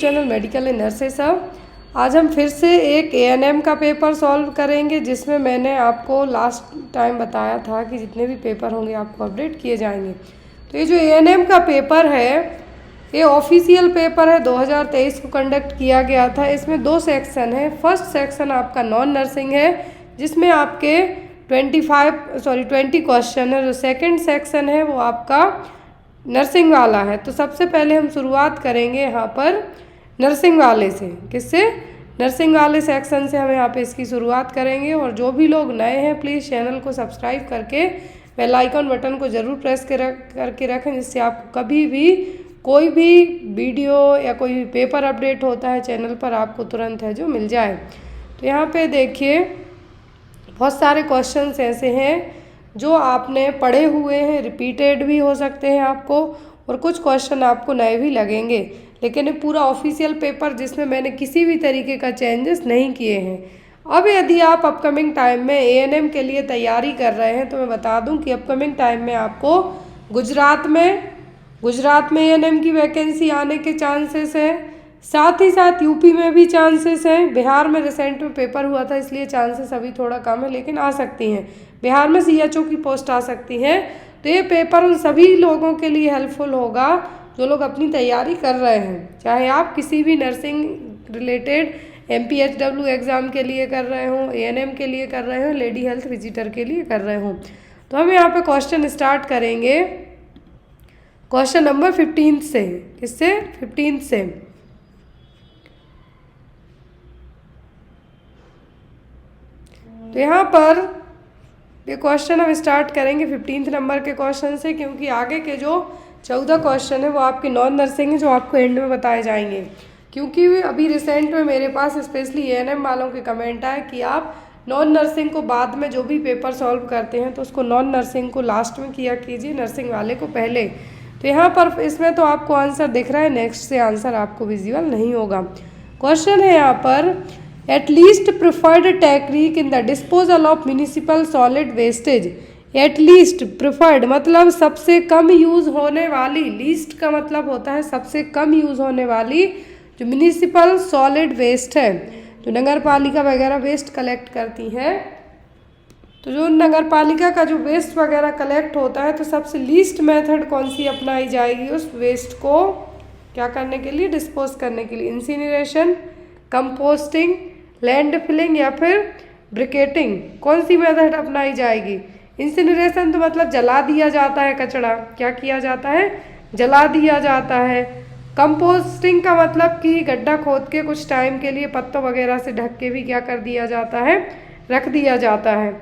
Channel medical and nurses hub. आज हम फिर से एक एएनएम का पेपर सॉल्व करेंगे, जिसमें मैंने आपको लास्ट टाइम बताया था कि जितने भी पेपर होंगे आपको अपडेट किए जाएंगे। तो ये जो एएनएम का पेपर है, ये ऑफिशियल पेपर है, 2023 को कंडक्ट किया गया था। इसमें 2 सेक्शन है। फर्स्ट सेक्शन आपका नॉन नर्सिंग है, जिसमें आपके 20 क्वेश्चन है। जो सेकंड सेक्शन है वो आपका नर्सिंग वाला है। तो सबसे पहले हम शुरुआत करेंगे यहाँ पर नर्सिंग वाले से। किससे? नर्सिंग वाले सेक्शन से हम यहाँ पे इसकी शुरुआत करेंगे। और जो भी लोग नए हैं प्लीज़ चैनल को सब्सक्राइब करके बेल आइकन बटन को ज़रूर प्रेस करके रखें, जिससे आपको कभी भी कोई भी वीडियो या कोई भी पेपर अपडेट होता है चैनल पर आपको तुरंत है जो मिल जाए। तो यहाँ पे देखिए बहुत सारे क्वेश्चंस ऐसे हैं जो आपने पढ़े हुए हैं, रिपीटेड भी हो सकते हैं आपको, और कुछ क्वेश्चन आपको नए भी लगेंगे। लेकिन ये पूरा ऑफिशियल पेपर जिसमें मैंने किसी भी तरीके का चेंजेस नहीं किए हैं। अब यदि आप अपकमिंग टाइम में एएनएम के लिए तैयारी कर रहे हैं तो मैं बता दूं कि अपकमिंग टाइम में आपको गुजरात में एएनएम की वैकेंसी आने के चांसेस हैं। साथ ही साथ यूपी में भी चांसेस हैं। बिहार में रिसेंट में पेपर हुआ था, इसलिए चांसेस अभी थोड़ा कम है, लेकिन आ सकती हैं। बिहार में सीएचओ की पोस्ट आ सकती हैं। तो ये पेपर उन सभी लोगों के लिए हेल्पफुल होगा जो लोग अपनी तैयारी कर रहे हैं, चाहे आप किसी भी नर्सिंग रिलेटेड एमपीएचडब्ल्यू एग्ज़ाम के लिए कर रहे हों, एएनएम के लिए कर रहे हों, लेडी हेल्थ विजिटर के लिए कर रहे हों। तो हम यहाँ पे क्वेश्चन स्टार्ट करेंगे क्वेश्चन नंबर 15 से। किससे? 15 से। तो यहाँ पर ये क्वेश्चन हम स्टार्ट करेंगे 15 नंबर के क्वेश्चन से, क्योंकि आगे के जो 14 क्वेश्चन है वो आपके नॉन नर्सिंग है, जो आपको एंड में बताए जाएंगे। क्योंकि अभी रिसेंट में मेरे पास स्पेशली एएनएम वालों के कमेंट आए कि आप नॉन नर्सिंग को बाद में जो भी पेपर सॉल्व करते हैं तो उसको नॉन नर्सिंग को लास्ट में किया कीजिए, नर्सिंग वाले को पहले। तो यहाँ पर इसमें तो आपको आंसर दिख रहा है, नेक्स्ट से आंसर आपको विजिबल नहीं होगा। क्वेश्चन है यहाँ पर, at least preferred technique in the disposal of municipal solid wastage. At least preferred मतलब सबसे कम यूज़ होने वाली, लीस्ट का मतलब होता है सबसे कम यूज़ होने वाली जो म्यूनिसिपल सॉलिड वेस्ट है, जो नगर पालिका वगैरह वेस्ट कलेक्ट करती है। तो जो नगर पालिका का जो वेस्ट वगैरह कलेक्ट होता है, तो सबसे लीस्ट मेथड कौन सी अपनाई जाएगी उस वेस्ट को क्या करने के लिए? डिस्पोज करने के लिए। इंसिनरेशन, कंपोस्टिंग, लैंड फिलिंग या फिर ब्रिकेटिंग, कौन सी मेथड अपनाई जाएगी? इंसिनरेशन तो मतलब जला दिया जाता है कचरा, क्या किया जाता है? जला दिया जाता है। कंपोस्टिंग का मतलब कि गड्ढा खोद के कुछ टाइम के लिए पत्तों वगैरह से ढक के भी क्या कर दिया जाता है? रख दिया जाता है।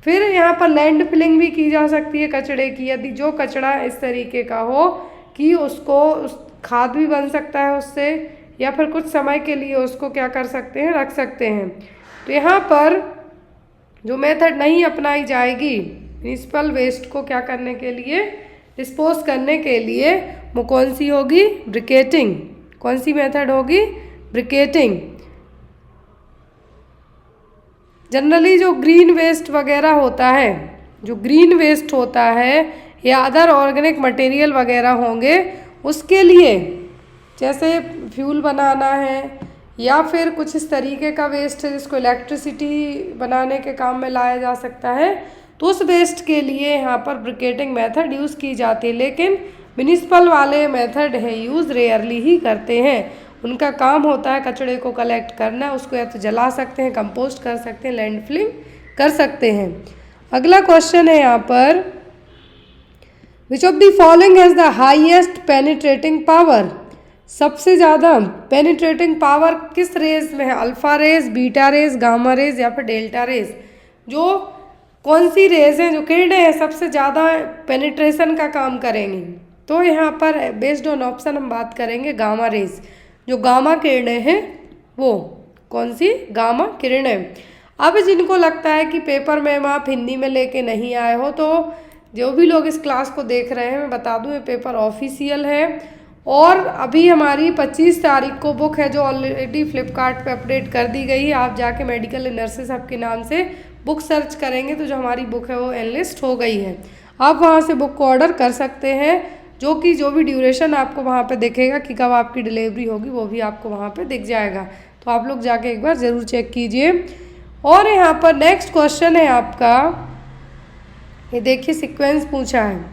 फिर यहाँ पर लैंड फिलिंग भी की जा सकती है कचड़े की, यदि जो कचड़ा इस तरीके का हो कि उसको खाद भी बन सकता है उससे, या फिर कुछ समय के लिए उसको क्या कर सकते हैं? रख सकते हैं। तो यहाँ पर जो मेथड नहीं अपनाई जाएगी म्यूनिसिपल वेस्ट को क्या करने के लिए? डिस्पोज करने के लिए, वो कौन सी होगी? ब्रिकेटिंग। कौन सी मेथड होगी? ब्रिकेटिंग। जनरली जो ग्रीन वेस्ट वगैरह होता है, जो ग्रीन वेस्ट होता है या अदर ऑर्गेनिक मटेरियल वगैरह होंगे, उसके लिए जैसे फ्यूल बनाना है या फिर कुछ इस तरीके का वेस्ट है जिसको इलेक्ट्रिसिटी बनाने के काम में लाया जा सकता है, तो उस वेस्ट के लिए यहाँ पर ब्रिकेटिंग मेथड यूज़ की जाती है। लेकिन म्यूनिसिपल वाले मेथड है यूज़ रेयरली ही करते हैं। उनका काम होता है कचड़े को कलेक्ट करना, उसको या तो जला सकते हैं, कंपोस्ट कर सकते हैं, लैंड फिलिंग कर सकते हैं। अगला क्वेश्चन है यहाँ पर, which of the following has the highest penetrating power. सबसे ज़्यादा पेनिट्रेटिंग पावर किस रेज में है? Alpha rays, beta rays, gamma rays या फिर डेल्टा रेज। जो कौन सी रेज हैं, जो किरणें हैं सबसे ज़्यादा पेनिट्रेशन का काम करेंगी? तो यहाँ पर बेस्ड ऑन ऑप्शन हम बात करेंगे गामा रेज। जो गामा किरणें हैं वो कौन सी? गामा किरणें। अब जिनको लगता है कि पेपर में आप हिंदी में लेके नहीं आए हो, तो जो भी लोग इस क्लास को देख रहे हैं मैं बता दूं ये पेपर ऑफिशियल है, और अभी हमारी 25 तारीख को बुक है जो ऑलरेडी फ्लिपकार्ट पे अपडेट कर दी गई है। आप जाके मेडिकल नर्सेस हब के नाम से बुक सर्च करेंगे तो जो हमारी बुक है वो एनलिस्ट हो गई है। आप वहाँ से बुक को ऑर्डर कर सकते हैं। जो भी ड्यूरेशन आपको वहाँ पे दिखेगा कि कब आपकी डिलीवरी होगी, वो भी आपको वहाँ पे दिख जाएगा। तो आप लोग जाके एक बार ज़रूर चेक कीजिए। और यहाँ पर नेक्स्ट क्वेश्चन है आपका, ये देखिए सीक्वेंस पूछा है,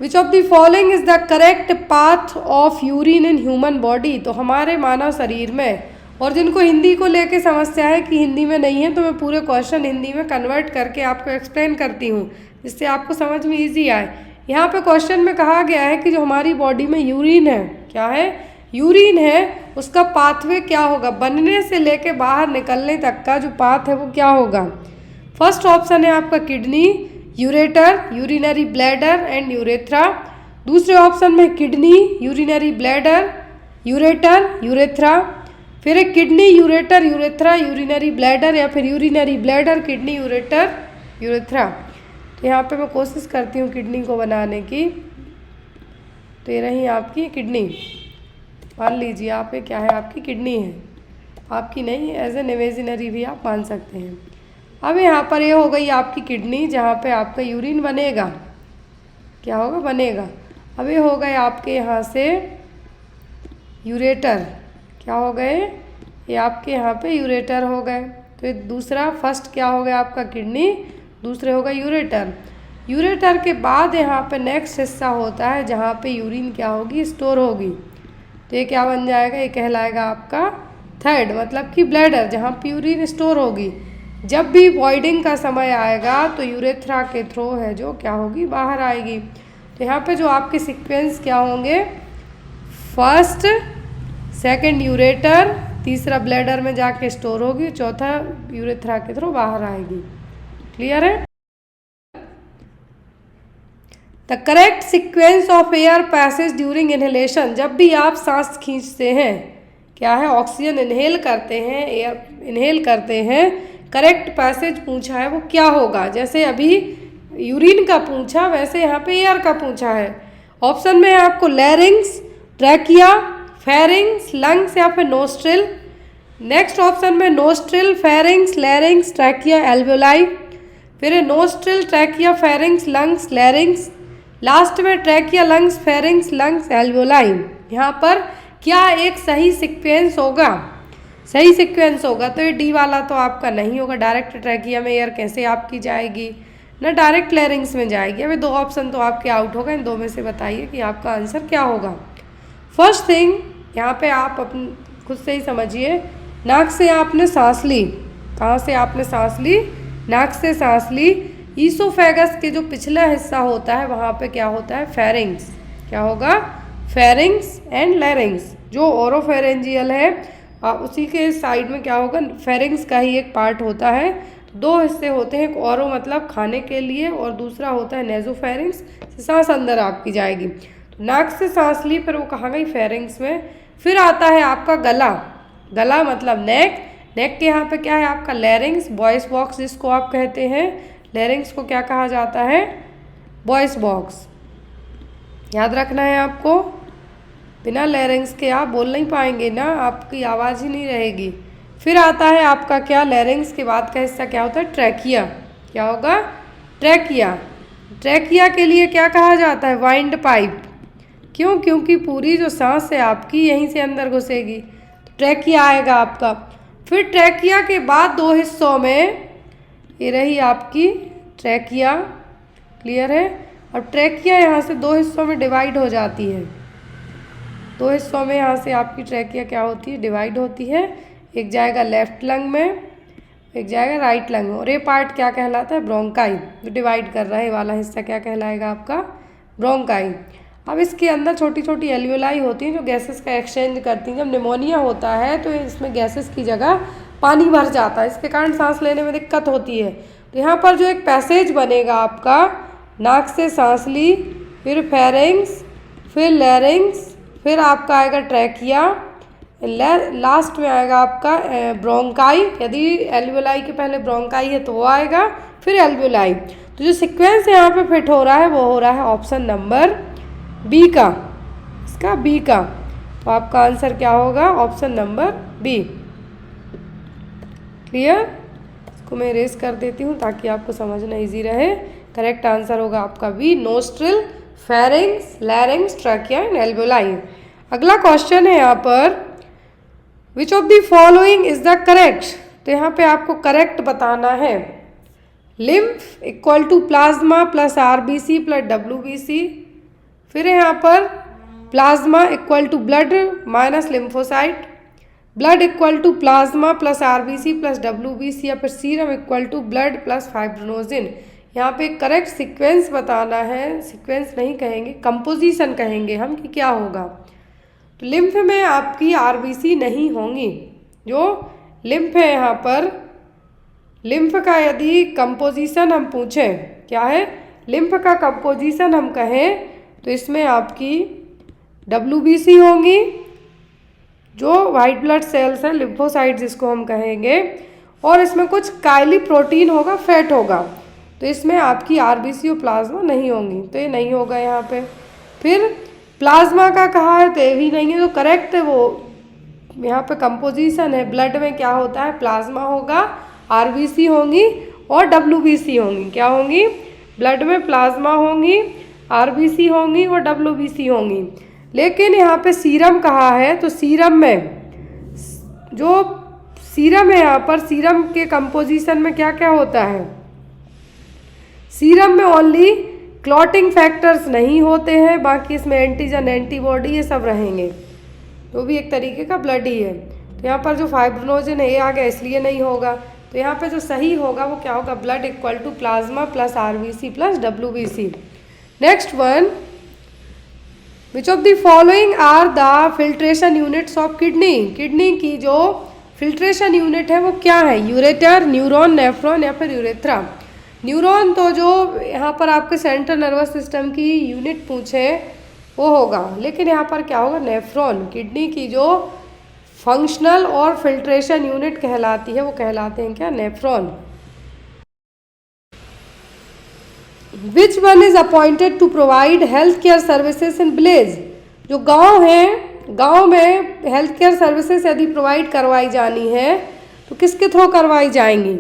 विच of the following is the correct path of urine in human body. तो हमारे मानव शरीर में, और जिनको हिंदी को लेके समस्या है कि हिंदी में नहीं है, तो मैं पूरे क्वेश्चन हिंदी में कन्वर्ट करके आपको एक्सप्लेन करती हूँ जिससे आपको समझ में ईजी आए। यहाँ पे क्वेश्चन में कहा गया है कि जो हमारी बॉडी में यूरिन है, क्या है, यूरिन है, उसका पाथवे क्या होगा, बनने से लेके बाहर निकलने तक का जो पाथ है वो क्या होगा। फर्स्ट ऑप्शन है आपका kidney, ureter, urinary bladder and urethra. दूसरे ऑप्शन में kidney, urinary bladder, ureter, urethra. फिर एक kidney, ureter, urethra, urinary bladder, या फिर urinary bladder, kidney, ureter, urethra. तो यहाँ पे मैं कोशिश करती हूँ किडनी को बनाने की। तो ये रही आपकी किडनी, मान लीजिए आप ये क्या है, आपकी किडनी है, आपकी नहीं, एज एन इमेजिनरी भी आप मान सकते हैं। अब यहाँ पर ये हो गई आपकी किडनी जहाँ पे आपका यूरिन बनेगा, क्या होगा, बनेगा। अब ये हो गए आपके यहाँ से यूरेटर, क्या हो गए, ये आपके यहाँ पे यूरेटर हो गए। तो ये दूसरा, फर्स्ट क्या हो गया आपका किडनी, दूसरे होगा यूरेटर। यूरेटर के बाद यहाँ पे नेक्स्ट हिस्सा होता है जहाँ पे यूरिन क्या होगी, स्टोर होगी। तो ये क्या बन जाएगा, ये कहलाएगा आपका थर्ड, मतलब कि ब्लैडर, जहाँ पे यूरिन स्टोर होगी। जब भी वॉइडिंग का समय आएगा तो यूरेथ्रा के थ्रू है जो क्या होगी, बाहर आएगी। तो यहाँ पे जो आपके सीक्वेंस क्या होंगे, फर्स्ट, सेकंड यूरेटर, तीसरा ब्लैडर में जाके स्टोर होगी, चौथा यूरेथ्रा के थ्रू बाहर आएगी। क्लियर है। The correct sequence of air passage during inhalation, जब भी आप सांस खींचते हैं, क्या है, ऑक्सीजन इनहेल करते हैं, एयर इनहेल करते हैं, करेक्ट पैसेज पूछा है वो क्या होगा। जैसे अभी यूरिन का पूछा, वैसे यहाँ पे एयर का पूछा है। ऑप्शन में है आपको लैरिंग्स, ट्रैकिया, फेरिंग्स, लंग्स, या फिर नोस्ट्रिल। नेक्स्ट ऑप्शन में nostril, pharynx, larynx, trachea, alveoli. फिर nostril, trachea, pharynx, lungs, larynx. Last में trachea, lungs, pharynx, lungs, alveoli. यहाँ पर क्या एक सही सीक्वेंस होगा, सही सीक्वेंस होगा तो ये डी वाला तो आपका नहीं होगा। डायरेक्ट ट्रैकिया में एयर कैसे आपकी जाएगी, ना डायरेक्ट लैरिंग्स में जाएगी। अभी दो ऑप्शन तो आपके आउट होगा, इन दो में से बताइए कि आपका आंसर क्या होगा। फर्स्ट थिंग, यहाँ पे आप अपने खुद से ही समझिए, नाक से आपने सांस ली, कहाँ से आपने सांस ली, नाक से सांस ली। ईसोफेगस के जो पिछला हिस्सा होता है वहाँ पे क्या होता है, फेरिंग्स, क्या होगा, फेरिंग्स एंड लैरिंग्स। जो ओरोफेरेंजियल है उसी के साइड में क्या होगा, फेरिंग्स का ही एक पार्ट होता है। दो हिस्से होते हैं, एक ओरो मतलब खाने के लिए, और दूसरा होता है नेजोफेरिंग्स, सांस अंदर आपकी जाएगी। तो नाक से सांस ली, फिर वो कहाँ गई, फेरिंग्स में। फिर आता है आपका गला, गला मतलब नेक, नेक के यहाँ पे क्या है आपका लैरिंग्स, वॉइस बॉक्स जिसको आप कहते हैं। लैरिंग्स को क्या कहा जाता है, वॉइस बॉक्स, याद रखना है आपको। बिना लैरिंग्स के आप बोल नहीं पाएंगे ना, आपकी आवाज़ ही नहीं रहेगी। फिर आता है आपका क्या, लैरिंग्स के बाद का हिस्सा क्या होता है, ट्रैकिया, क्या होगा, ट्रैकिया। ट्रैकिया के लिए क्या कहा जाता है, वाइंड पाइप। क्यों, क्योंकि पूरी जो सांस है आपकी यहीं से अंदर घुसेगी, तो ट्रैकिया आएगा आपका। फिर ट्रैकिया के बाद दो हिस्सों में, ये रही आपकी ट्रैकिया, क्लियर है। और ट्रैकिया यहाँ से दो हिस्सों में डिवाइड हो जाती है, दो हिस्सों में यहाँ से आपकी ट्रैकिया क्या होती है, डिवाइड होती है। एक जाएगा लेफ्ट लंग में, एक जाएगा राइट लंग में, और ये पार्ट क्या कहलाता है, ब्रोंकाई, जो डिवाइड कर रहा है वाला हिस्सा क्या कहलाएगा आपका, ब्रोंकाई। अब इसके अंदर छोटी छोटी एल्वियोलाई होती हैं जो गैसेस का एक्सचेंज करती हैं। जब निमोनिया होता है तो इसमें गैसेस की जगह पानी भर जाता है, इसके कारण सांस लेने में दिक्कत होती है। तो यहाँ पर जो एक पैसेज बनेगा आपका, नाक से सांस ली, फिर फेरिंग्स, फिर लैरिंग्स, फिर आपका आएगा ट्रैकिया, लास्ट में आएगा आपका ब्रोंकाई। यदि एल्वियोलाई के पहले ब्रोंकाई है तो वो आएगा, फिर एल्वियोलाई। तो जो सीक्वेंस यहाँ पे फिट हो रहा है वो हो रहा है ऑप्शन नंबर बी का, इसका बी का। तो आपका आंसर क्या होगा, ऑप्शन नंबर बी। क्लियर, इसको मैं इरेज कर देती हूँ ताकि आपको समझना इजी रहे। करेक्ट आंसर होगा आपका B, nostril, pharynx, larynx, trachea and alveoli. अगला क्वेश्चन है यहाँ पर, which of the following is the correct. तो यहाँ पे आपको करेक्ट बताना है। Lymph equal to plasma plus RBC plus WBC. फिर यहाँ पर plasma equal to blood minus lymphocyte, blood equal to plasma plus RBC plus WBC, या फिर serum equal to blood plus fibrinogen. यहाँ पे करेक्ट सीक्वेंस बताना है, सीक्वेंस नहीं कहेंगे, कंपोजिशन कहेंगे हम कि क्या होगा। तो लिम्फ में आपकी आरबीसी नहीं होंगी। जो लिम्फ है यहाँ पर, लिम्फ का यदि कंपोजिशन हम पूछें, क्या है लिम्फ का कंपोजिशन हम कहें, तो इसमें आपकी डब्ल्यूबीसी होंगी, जो वाइट ब्लड सेल्स हैं, लिम्फोसाइट जिसको हम कहेंगे, और इसमें कुछ काइली प्रोटीन होगा, फैट होगा। तो इसमें आपकी आरबीसी और प्लाज्मा नहीं होंगी, तो ये नहीं होगा यहाँ पे। फिर प्लाज्मा का कहा है तो ये भी नहीं है, तो करेक्ट है वो यहाँ पे कंपोजिशन है। ब्लड में क्या होता है, प्लाज्मा होगा, आरबीसी होंगी और डब्ल्यूबीसी होंगी। क्या होंगी, ब्लड में प्लाज्मा होंगी, आरबीसी होंगी और डब्ल्यूबीसी होंगी। लेकिन यहाँ पे सीरम कहा है, तो सीरम में जो सीरम है यहाँ पर, सीरम के कंपोजिशन में क्या क्या होता है, सीरम में ओनली क्लॉटिंग फैक्टर्स नहीं होते हैं, बाकी इसमें एंटीजन, एंटीबॉडी ये सब रहेंगे, तो भी एक तरीके का ब्लड ही है। तो यहाँ पर जो फाइब्रोनोजिन है ये आ गया, इसलिए नहीं होगा। तो यहाँ पे जो सही होगा वो क्या होगा, blood equal to plasma plus RBC plus WBC. Next one, which of the following are the filtration units of kidney. Kidney की जो फिल्ट्रेशन यूनिट है वो क्या है, यूरेटर, न्यूरॉन, नेफ्रॉन या फिर यूरेथ्रा। न्यूरॉन तो जो यहाँ पर आपके सेंट्रल नर्वस सिस्टम की यूनिट पूछे वो होगा, लेकिन यहाँ पर क्या होगा, नेफ्रॉन। किडनी की जो फंक्शनल और फिल्ट्रेशन यूनिट कहलाती है वो कहलाते हैं क्या, nephron. Which one is appointed to provide health care services in village. जो गांव हैं, गांव में हेल्थ केयर सर्विसेज यदि प्रोवाइड करवाई जानी है तो किसके थ्रू करवाई जाएंगी,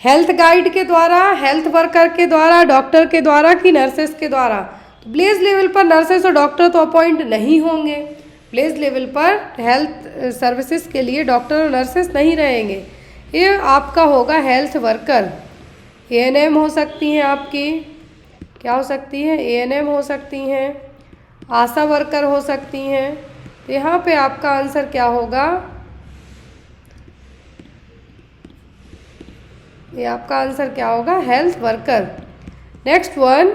हेल्थ गाइड के द्वारा, हेल्थ वर्कर के द्वारा, डॉक्टर के द्वारा कि नर्सेस के द्वारा। तो विलेज लेवल पर नर्सेस और डॉक्टर तो अपॉइंट नहीं होंगे, विलेज लेवल पर हेल्थ सर्विसेज के लिए डॉक्टर और नर्सेस नहीं रहेंगे। ये आपका होगा हेल्थ वर्कर। एएनएम हो सकती हैं आपकी, क्या हो सकती हैं, एएनएम हो सकती हैं, आशा वर्कर हो सकती हैं। तो यहाँ पे आपका आंसर क्या होगा, ये आपका आंसर क्या होगा, health worker. Next one,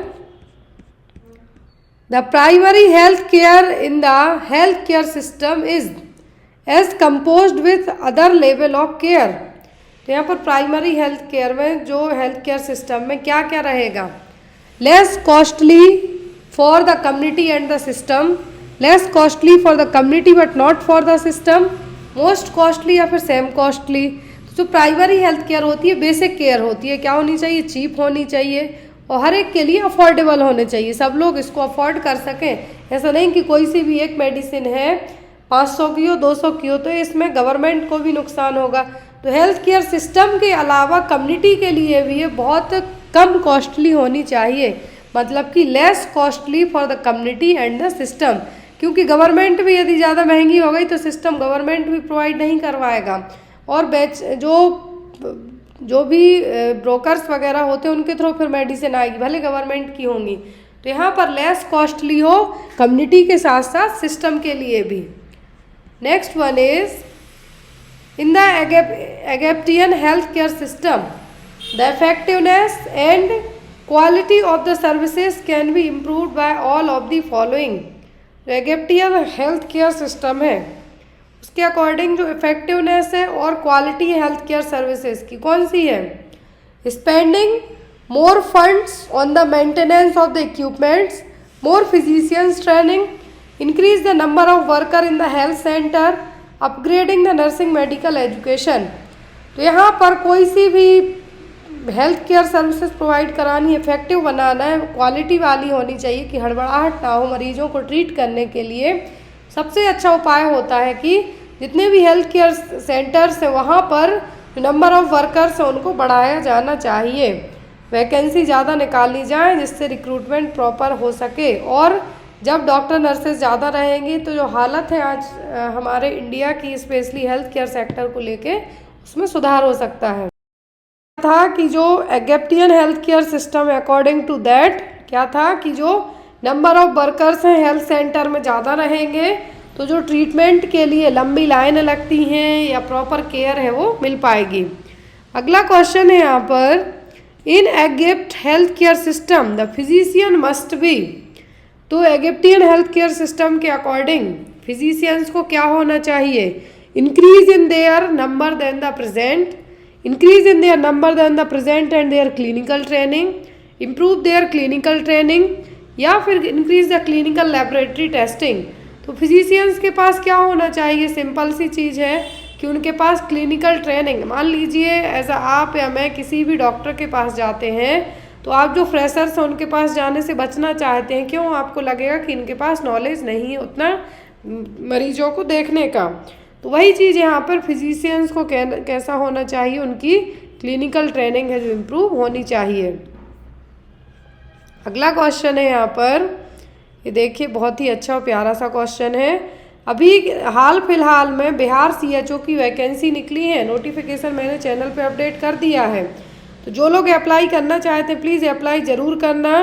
the primary health care in the health care system is as composed with other level of care. तो यहाँ पर प्राइमरी हेल्थ केयर में जो हेल्थ केयर सिस्टम में क्या क्या रहेगा, less costly for the community and the system, less costly for the community but not for the system, most costly या फिर सेम कॉस्टली। जो प्राइमरी हेल्थ केयर होती है बेसिक केयर होती है, क्या होनी चाहिए, चीप होनी चाहिए और हर एक के लिए अफोर्डेबल होने चाहिए, सब लोग इसको अफोर्ड कर सकें। ऐसा नहीं कि कोई सी भी एक मेडिसिन है 500 की हो, 200 की हो, तो इसमें गवर्नमेंट को भी नुकसान होगा। तो हेल्थ केयर सिस्टम के अलावा कम्युनिटी के लिए भी ये बहुत कम कॉस्टली होनी चाहिए, मतलब कि less costly for the community and the system. क्योंकि गवर्नमेंट भी यदि ज़्यादा महंगी हो गई तो सिस्टम गवर्नमेंट भी प्रोवाइड नहीं करवाएगा, और जो भी ब्रोकर्स वगैरह होते हैं उनके थ्रू फिर मेडिसिन आएगी, भले गवर्नमेंट की होंगी। तो यहाँ पर लेस कॉस्टली हो कम्युनिटी के साथ साथ सिस्टम के लिए भी। Next one is, in the Egyptian health care system the effectiveness and quality of the services can be improved by all of the following. जो इजिप्टियन हेल्थ केयर सिस्टम है उसके अकॉर्डिंग जो इफेक्टिवनेस है और quality health care services की कौन सी है, spending more funds on the maintenance of the equipments, more physicians training, increase the number of worker in the health centre, upgrading the nursing medical education. तो यहाँ पर कोई सी भी हेल्थ केयर सर्विसेज प्रोवाइड करानी, इफेक्टिव बनाना है, quality वाली होनी चाहिए कि हड़बड़ाहट ना हो मरीजों को ट्रीट करने के लिए। सबसे अच्छा उपाय होता है कि जितने भी हेल्थ केयर सेंटर्स हैं वहाँ पर नंबर ऑफ वर्कर्स हैं उनको बढ़ाया जाना चाहिए। वैकेंसी ज़्यादा निकाली जाए जिससे रिक्रूटमेंट प्रॉपर हो सके। और जब डॉक्टर नर्सेज ज़्यादा रहेंगी तो जो हालत है आज हमारे इंडिया की स्पेशली हेल्थ केयर सेक्टर को लेके उसमें सुधार हो सकता है। था कि जो इजिप्टियन हेल्थ केयर सिस्टम है अकॉर्डिंग टू दैट क्या था कि जो नंबर ऑफ वर्कर्स हैं हेल्थ सेंटर में ज़्यादा रहेंगे तो जो ट्रीटमेंट के लिए लंबी लाइन लगती हैं या प्रॉपर केयर है वो मिल पाएगी। अगला क्वेश्चन है यहाँ पर, in Egypt health care system the physician must be. तो इजिप्टियन हेल्थ केयर सिस्टम के अकॉर्डिंग फिजिशियंस को क्या होना चाहिए? Increase in their number then the present, increase in their number than the present and their clinical training, improve their clinical training या फिर increase the clinical laboratory testing। तो physicians के पास क्या होना चाहिए? सिंपल सी चीज़ है कि उनके पास क्लिनिकल ट्रेनिंग। मान लीजिए ऐसा आप या मैं किसी भी डॉक्टर के पास जाते हैं तो आप जो फ्रेशर्स हैं उनके पास जाने से बचना चाहते हैं। क्यों? आपको लगेगा कि इनके पास नॉलेज नहीं है उतना मरीजों को देखने का। तो वही चीज़ यहाँ पर फिजिशियंस को कैसा होना चाहिए? उनकी क्लिनिकल ट्रेनिंग है जो इम्प्रूव होनी चाहिए। अगला क्वेश्चन है यहाँ पर, ये देखिए बहुत ही अच्छा और प्यारा सा क्वेश्चन है। अभी हाल फिलहाल में बिहार सीएचओ की वैकेंसी निकली है, नोटिफिकेशन मैंने चैनल पे अपडेट कर दिया है। तो जो लोग अप्लाई करना चाहते हैं प्लीज़ अप्लाई ज़रूर करना।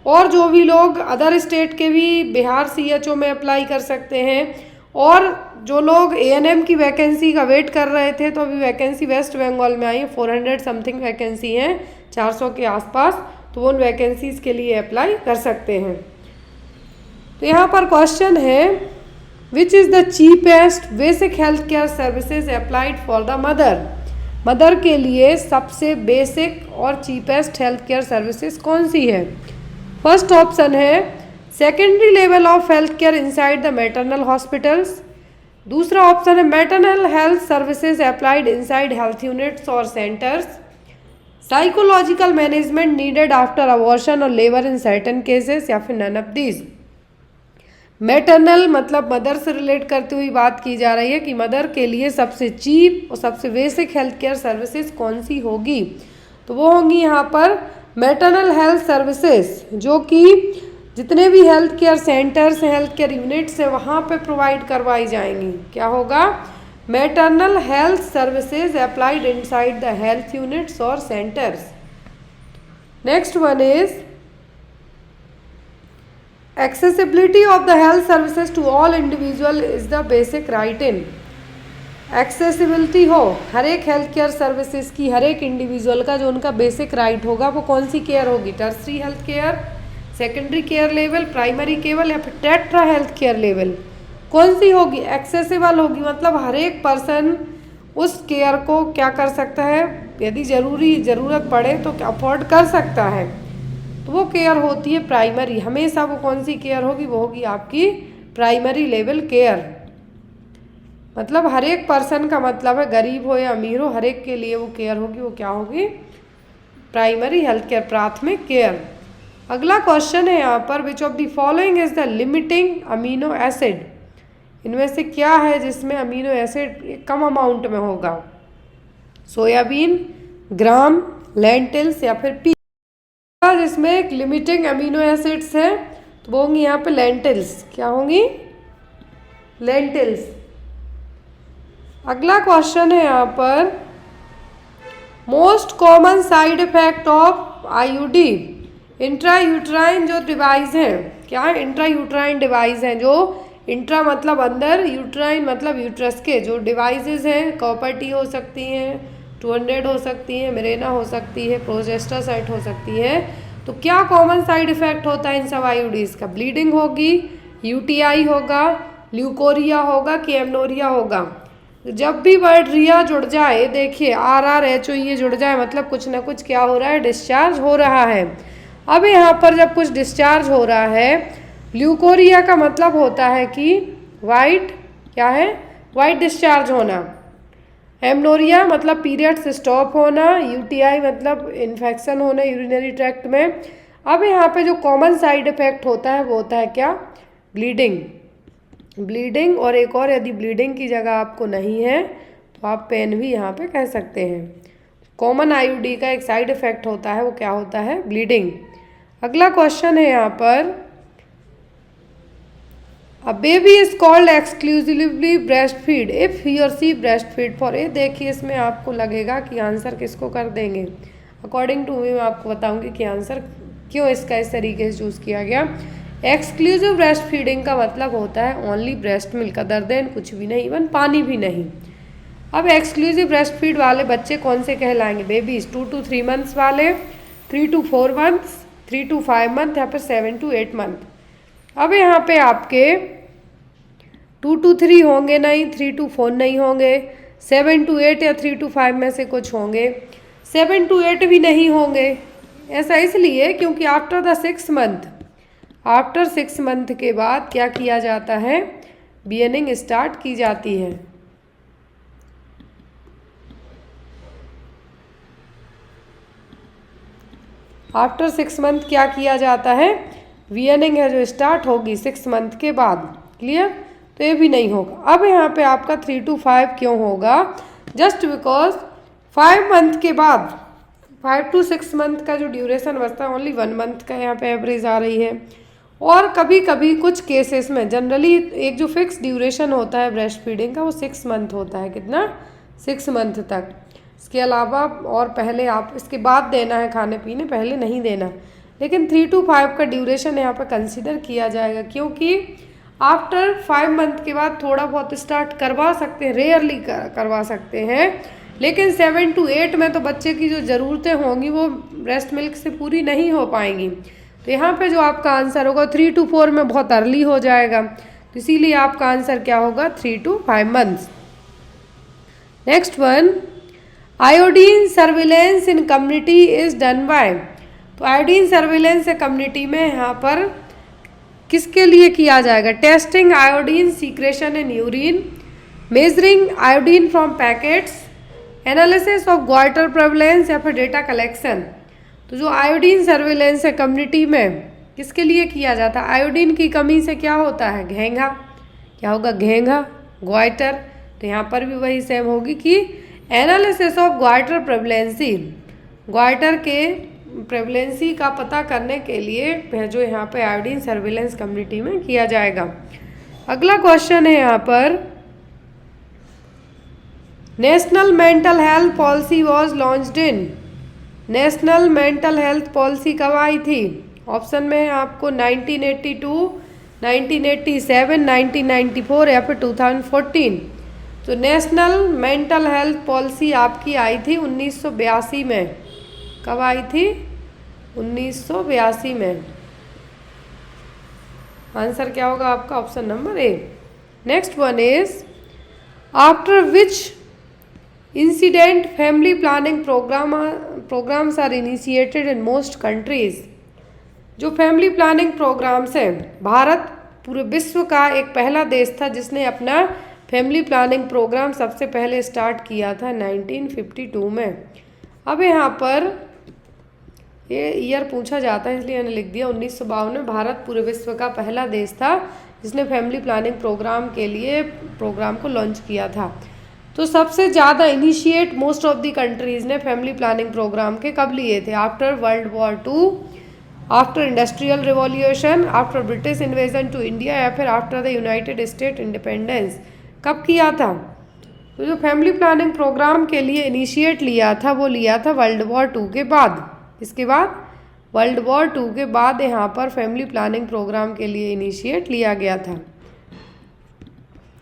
और जो भी लोग अदर स्टेट के भी बिहार सीएचओ में अप्लाई कर सकते हैं। और जो लोग एएनएम की वैकेंसी का वेट कर रहे थे तो अभी वैकेंसी वेस्ट बंगाल में आई है, 400 समथिंग वैकेंसी हैं, 400 के आसपास। तो वो उन वैकेंसीज़ के लिए अप्लाई कर सकते हैं। तो यहाँ पर क्वेश्चन है, which is the cheapest basic health care services applied for the mother. Mother के लिए सबसे बेसिक और चीपेस्ट हेल्थ केयर सर्विसेज कौन सी है? फर्स्ट ऑप्शन है secondary level of health care inside the maternal hospitals. दूसरा ऑप्शन है maternal health services applied inside health units और centres. Psychological management needed after abortion और लेबर इन सर्टेन केसेस, या फिर नन ऑफ दीज। मैटरनल मतलब mother से relate करते हुए बात की जा रही है कि मदर के लिए सबसे चीप और सबसे बेसिक हेल्थ केयर सर्विसेज कौन सी होगी? तो वो होंगी यहाँ पर मैटरनल हेल्थ सर्विसेज, जो कि जितने भी हेल्थ केयर सेंटर्स हैं, हेल्थ केयर यूनिट्स हैं, वहाँ पे प्रोवाइड करवाई जाएंगी। क्या होगा? Maternal health services applied inside the health units और centres. Next one is accessibility of the health services to all individual is the basic right in. एक्सेसिबिलिटी हो हर एक हेल्थ केयर सर्विसेज की, हर एक इंडिविजुअल का जो उनका बेसिक राइट होगा वो कौन सी केयर होगी? Tertiary health care, secondary care level, primary केवल, या फिर टेट्रा हेल्थ केयर लेवल? कौन सी होगी? एक्सेसिबल होगी, मतलब हर एक पर्सन उस केयर को क्या कर सकता है, यदि ज़रूरत पड़े तो अफोर्ड कर सकता है। तो वो केयर होती है प्राइमरी। हमेशा वो कौन सी केयर होगी? वो होगी आपकी प्राइमरी लेवल केयर। मतलब हर एक पर्सन का मतलब है गरीब हो या अमीर हो, हर एक के लिए वो केयर होगी। वो क्या होगी? प्राइमरी हेल्थ केयर, प्राथमिक केयर। अगला क्वेश्चन है यहाँ पर, which of the following is the limiting amino acid. इनमें से क्या है जिसमें अमीनो एसिड कम अमाउंट में होगा? सोयाबीन, ग्राम, लेंटिल्स, या फिर पी। जिसमें एक लिमिटिंग अमीनो एसिड्स है तो वो होंगी यहाँ पे लेंटिल्स। क्या होंगी? लेंटिल्स। अगला क्वेश्चन है यहाँ पर, most common side effect of IUD. Intrauterine जो डिवाइस हैं, क्या है? इंट्रायूट्राइन डिवाइस हैं, जो इंट्रा मतलब अंदर, यूट्राइन मतलब यूट्रस के जो डिवाइसेस हैं, कॉपर टी हो सकती हैं, 200 हो सकती हैं, मिरेना हो सकती है, प्रोजेस्टासाइट हो सकती है। तो क्या कॉमन साइड इफेक्ट होता है इन सब आईयूडीज का? ब्लीडिंग होगी, यूटीआई होगा, ल्यूकोरिया होगा कि एमनोरिया होगा। जब भी वर्ड रिया जुड़ जाए, देखिए RRHO ये जुड़ जाए मतलब कुछ ना कुछ क्या हो रहा है? डिस्चार्ज हो रहा है। अब यहाँ पर जब कुछ डिस्चार्ज हो रहा है, ल्यूकोरिया का मतलब होता है कि वाइट, क्या है? वाइट डिस्चार्ज होना। एमनोरिया मतलब पीरियड्स स्टॉप होना। यूटीआई मतलब इन्फेक्शन होना यूरिनरी ट्रैक्ट में। अब यहाँ पे जो कॉमन साइड इफेक्ट होता है वो होता है क्या? ब्लीडिंग। ब्लीडिंग, और एक और, यदि ब्लीडिंग की जगह आपको नहीं है तो आप पेन भी यहाँ पे कह सकते हैं। कॉमन आईयूडी का एक साइड इफेक्ट होता है, वो क्या होता है? ब्लीडिंग। अगला क्वेश्चन है यहाँ पर, a baby is called exclusively breast feed if he और सी ब्रेस्ट फीड फॉर ए। देखिए इसमें आपको लगेगा कि आंसर किसको कर देंगे। अकॉर्डिंग टू मी मैं आपको बताऊंगी कि आंसर क्यों इसका इस तरीके से चूज किया गया। एक्सक्लूसिव ब्रेस्ट फीडिंग का मतलब होता है only breast milk, other than कुछ भी नहीं, इवन पानी भी नहीं। अब एक्सक्लूसिव ब्रेस्ट फीड वाले बच्चे कौन से कहलाएंगे? बेबीज 2 to 3 मंथ्स वाले, 3 to 4 मंथ्स, 3 to 5 मंथ या फिर 7 to 8 मंथ। अब यहाँ पे आपके 2 to 3 होंगे नहीं, 3 to 4 नहीं होंगे, 7 to 8 या 3 to 5 में से कुछ होंगे, 7 to 8 भी नहीं होंगे। ऐसा इसलिए क्योंकि after the 6 month, after 6 month के बाद क्या किया जाता है? वीनिंग स्टार्ट की जाती है। आफ्टर 6 मंथ क्या किया जाता है? वीनिंग है जो स्टार्ट होगी 6 मंथ के बाद। क्लियर? तो ये भी नहीं होगा। अब यहाँ पे आपका 3 to 5 क्यों होगा? जस्ट बिकॉज 5 मंथ के बाद 5 to 6 मंथ का जो ड्यूरेशन बचता है ओनली 1 मंथ का यहाँ पे एवरेज आ रही है। और कभी कभी कुछ केसेस में जनरली एक जो फिक्स ड्यूरेशन होता है ब्रेस्ट फीडिंग का वो 6 मंथ होता है। कितना? 6 मंथ तक। इसके अलावा और पहले आप इसके बाद देना है खाने पीने, पहले नहीं देना। लेकिन 3 to 5 का ड्यूरेशन यहाँ पर कंसिडर किया जाएगा क्योंकि आफ्टर 5 मंथ के बाद थोड़ा बहुत स्टार्ट करवा सकते हैं, रेयरली करवा सकते हैं, लेकिन 7 to 8 में तो बच्चे की जो ज़रूरतें होंगी वो ब्रेस्ट मिल्क से पूरी नहीं हो पाएंगी। तो यहाँ पे जो आपका आंसर होगा 3 to 4 में बहुत अर्ली हो जाएगा, तो इसीलिए आपका आंसर क्या होगा? 3 to 5 months. Next one, iodine surveillance in community is done by. तो आयोडीन सर्विलेंस कम्युनिटी में यहाँ पर किसके लिए किया जाएगा? Testing iodine secretion in urine, measuring iodine from packets, analysis of goitre prevalence या फिर डेटा कलेक्शन। तो जो आयोडीन सर्विलेंस है कम्युनिटी में किसके लिए किया जाता है? आयोडीन की कमी से क्या होता है? घेंघा। क्या होगा? घेंघा, ग्वाइटर। तो यहाँ पर भी वही सेम होगी कि एनालिसिस ऑफ ग्वाइटर प्रेवलेंसी, ग्वाइटर के प्रेवलेंसी का पता करने के लिए जो यहाँ पे आयोडीन सर्विलेंस कम्युनिटी में किया जाएगा। अगला क्वेश्चन है यहाँ पर, national mental health policy was launched in. National mental health policy कब आई थी? ऑप्शन में है आपको 1982, 1987, 1994 या फिर 2014। तो नेशनल मेंटल हेल्थ पॉलिसी आपकी आई थी 1982 में। कब आई थी? 1982 में। आंसर क्या होगा आपका? Option number A. Next one is, after which incident family planning programs are initiated in most countries. जो फैमिली प्लानिंग प्रोग्राम्स हैं, भारत पूरे विश्व का एक पहला देश था जिसने अपना फैमिली प्लानिंग प्रोग्राम सबसे पहले स्टार्ट किया था 1952 में। अब यहाँ पर ये ईयर पूछा जाता है इसलिए मैंने लिख दिया 1952 में भारत पूरे विश्व का पहला देश था जिसने फैमिली प्लानिंग प्रोग्राम के लिए प्रोग्राम को लॉन्च किया था। तो सबसे ज़्यादा initiate most of the countries ने फैमिली प्लानिंग प्रोग्राम के कब लिए थे? After world war 2, after industrial revolution, after British invasion to India या फिर after the United State independence. कब किया था? तो जो फैमिली प्लानिंग प्रोग्राम के लिए इनिशिएट लिया था वो लिया था वर्ल्ड वॉर 2 के बाद। इसके बाद वर्ल्ड वॉर 2 के बाद यहाँ पर फैमिली प्लानिंग प्रोग्राम के लिए इनिशिएट लिया गया था,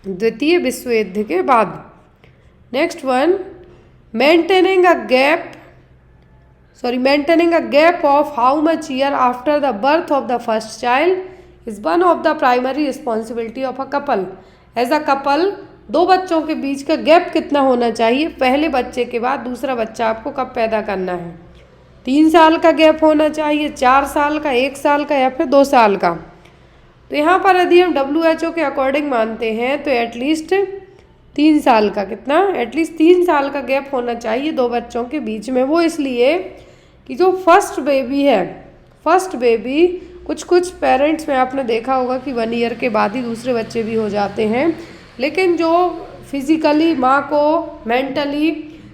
द्वितीय विश्व युद्ध के बाद। Next one, maintaining a gap of how much year after the birth of the first child is one of the primary responsibility of a couple. As a couple दो बच्चों के बीच का गैप कितना होना चाहिए? पहले बच्चे के बाद दूसरा बच्चा आपको कब पैदा करना है? 3 साल का गैप होना चाहिए, 4 साल का, 1 साल का या फिर 2 साल का। तो यहाँ पर यदि हम WHO के अकॉर्डिंग मानते हैं तो एटलीस्ट 3 साल का, कितना? एटलीस्ट 3 साल का गैप होना चाहिए दो बच्चों के बीच में। वो इसलिए कि जो फर्स्ट बेबी है, फर्स्ट बेबी कुछ पेरेंट्स में आपने देखा होगा कि 1 ईयर के बाद ही दूसरे बच्चे भी हो जाते हैं, लेकिन जो फिजिकली माँ को मेंटली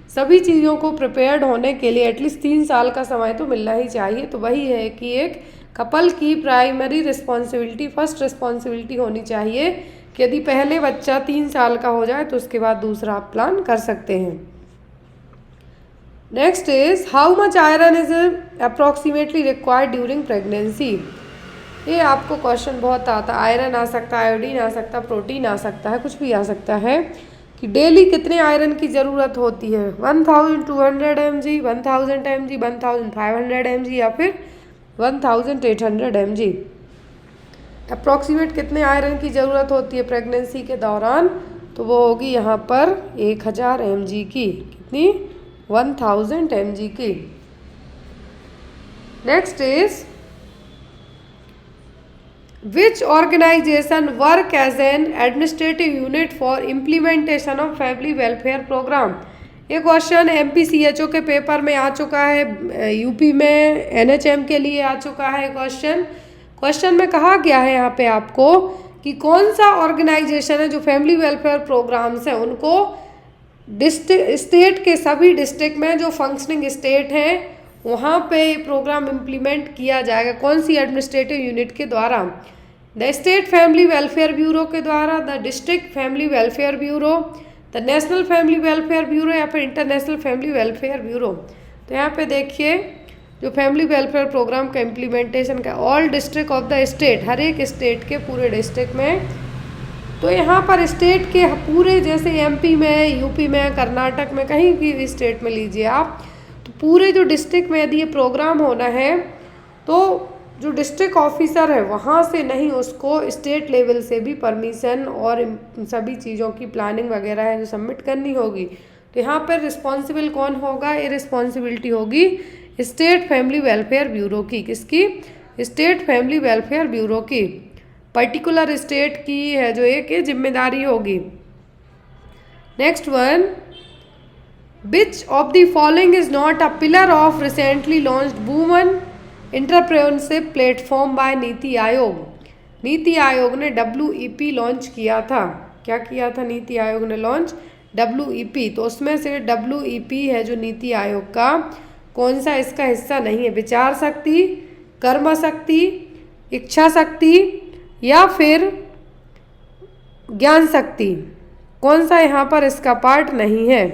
सभी चीज़ों को प्रिपेयर्ड होने के लिए एटलीस्ट 3 साल का समय तो मिलना ही चाहिए। तो वही है कि एक कपल की प्राइमरी रिस्पॉन्सिबिलिटी, फर्स्ट रिस्पॉन्सिबिलिटी होनी चाहिए कि यदि पहले बच्चा 3 साल का हो जाए तो उसके बाद दूसरा आप प्लान कर सकते हैं। Next is how much iron is approximately required during pregnancy. ये आपको क्वेश्चन बहुत आता है, आयरन आ सकता है, आयोडीन आ सकता है, प्रोटीन आ सकता है, कुछ भी आ सकता है कि डेली कितने आयरन की ज़रूरत होती है, 1200 mg, 1000 mg, 1500 mg या फिर 1800 mg। अप्रॉक्सीमेट कितने आयरन की ज़रूरत होती है प्रेगनेंसी के दौरान, तो वो होगी यहाँ पर 1000 mg की, कितनी, 1000 mg की। Next is Which organization work as an administrative unit for implementation of family welfare program? ये क्वेश्चन MPCHO के पेपर में आ चुका है, यूपी में NHM के लिए आ चुका है क्वेश्चन में कहा गया है यहाँ पे आपको कि कौन सा ऑर्गेनाइजेशन है जो फैमिली वेलफेयर प्रोग्राम्स हैं उनको स्टेट के सभी डिस्ट्रिक्ट में जो फंक्शनिंग स्टेट हैं वहाँ पे ये प्रोग्राम इम्प्लीमेंट किया जाएगा, कौन सी एडमिनिस्ट्रेटिव यूनिट के द्वारा, the state family welfare bureau के द्वारा, the district family welfare bureau, the national family welfare bureau या फिर इंटरनेशनल फैमिली वेलफेयर ब्यूरो। तो यहाँ पे देखिए जो फैमिली वेलफेयर प्रोग्राम का इम्प्लीमेंटेशन का all district of the state, हर एक स्टेट के पूरे डिस्ट्रिक्ट में, तो यहाँ पर स्टेट के पूरे जैसे MP में, यूपी में, कर्नाटक में, कहीं भी स्टेट में लीजिए आप, तो पूरे जो डिस्ट्रिक्ट में यदि ये प्रोग्राम होना है तो जो डिस्ट्रिक्ट ऑफिसर है वहाँ से नहीं, उसको स्टेट लेवल से भी परमिशन और सभी चीज़ों की प्लानिंग वगैरह है जो सबमिट करनी होगी। तो यहाँ पर रिस्पॉन्सिबल कौन होगा, ये रिस्पॉन्सिबिलिटी होगी स्टेट फैमिली वेलफेयर ब्यूरो की, किसकी, स्टेट फैमिली वेलफेयर ब्यूरो की, पर्टिकुलर स्टेट की है जो एक ये जिम्मेदारी होगी। Next one, which of the following is not a pillar of recently launched woman entrepreneurship platform bye NITI Aayog. NITI Aayog ने WEP लॉन्च किया था, क्या किया था नीति आयोग ने लॉन्च, WEP। तो उसमें से WEP है जो नीति आयोग का, कौन सा इसका हिस्सा नहीं है, विचार शक्ति, कर्म शक्ति, इच्छा शक्ति या फिर ज्ञान शक्ति, कौन सा यहाँ पर इसका पार्ट नहीं है।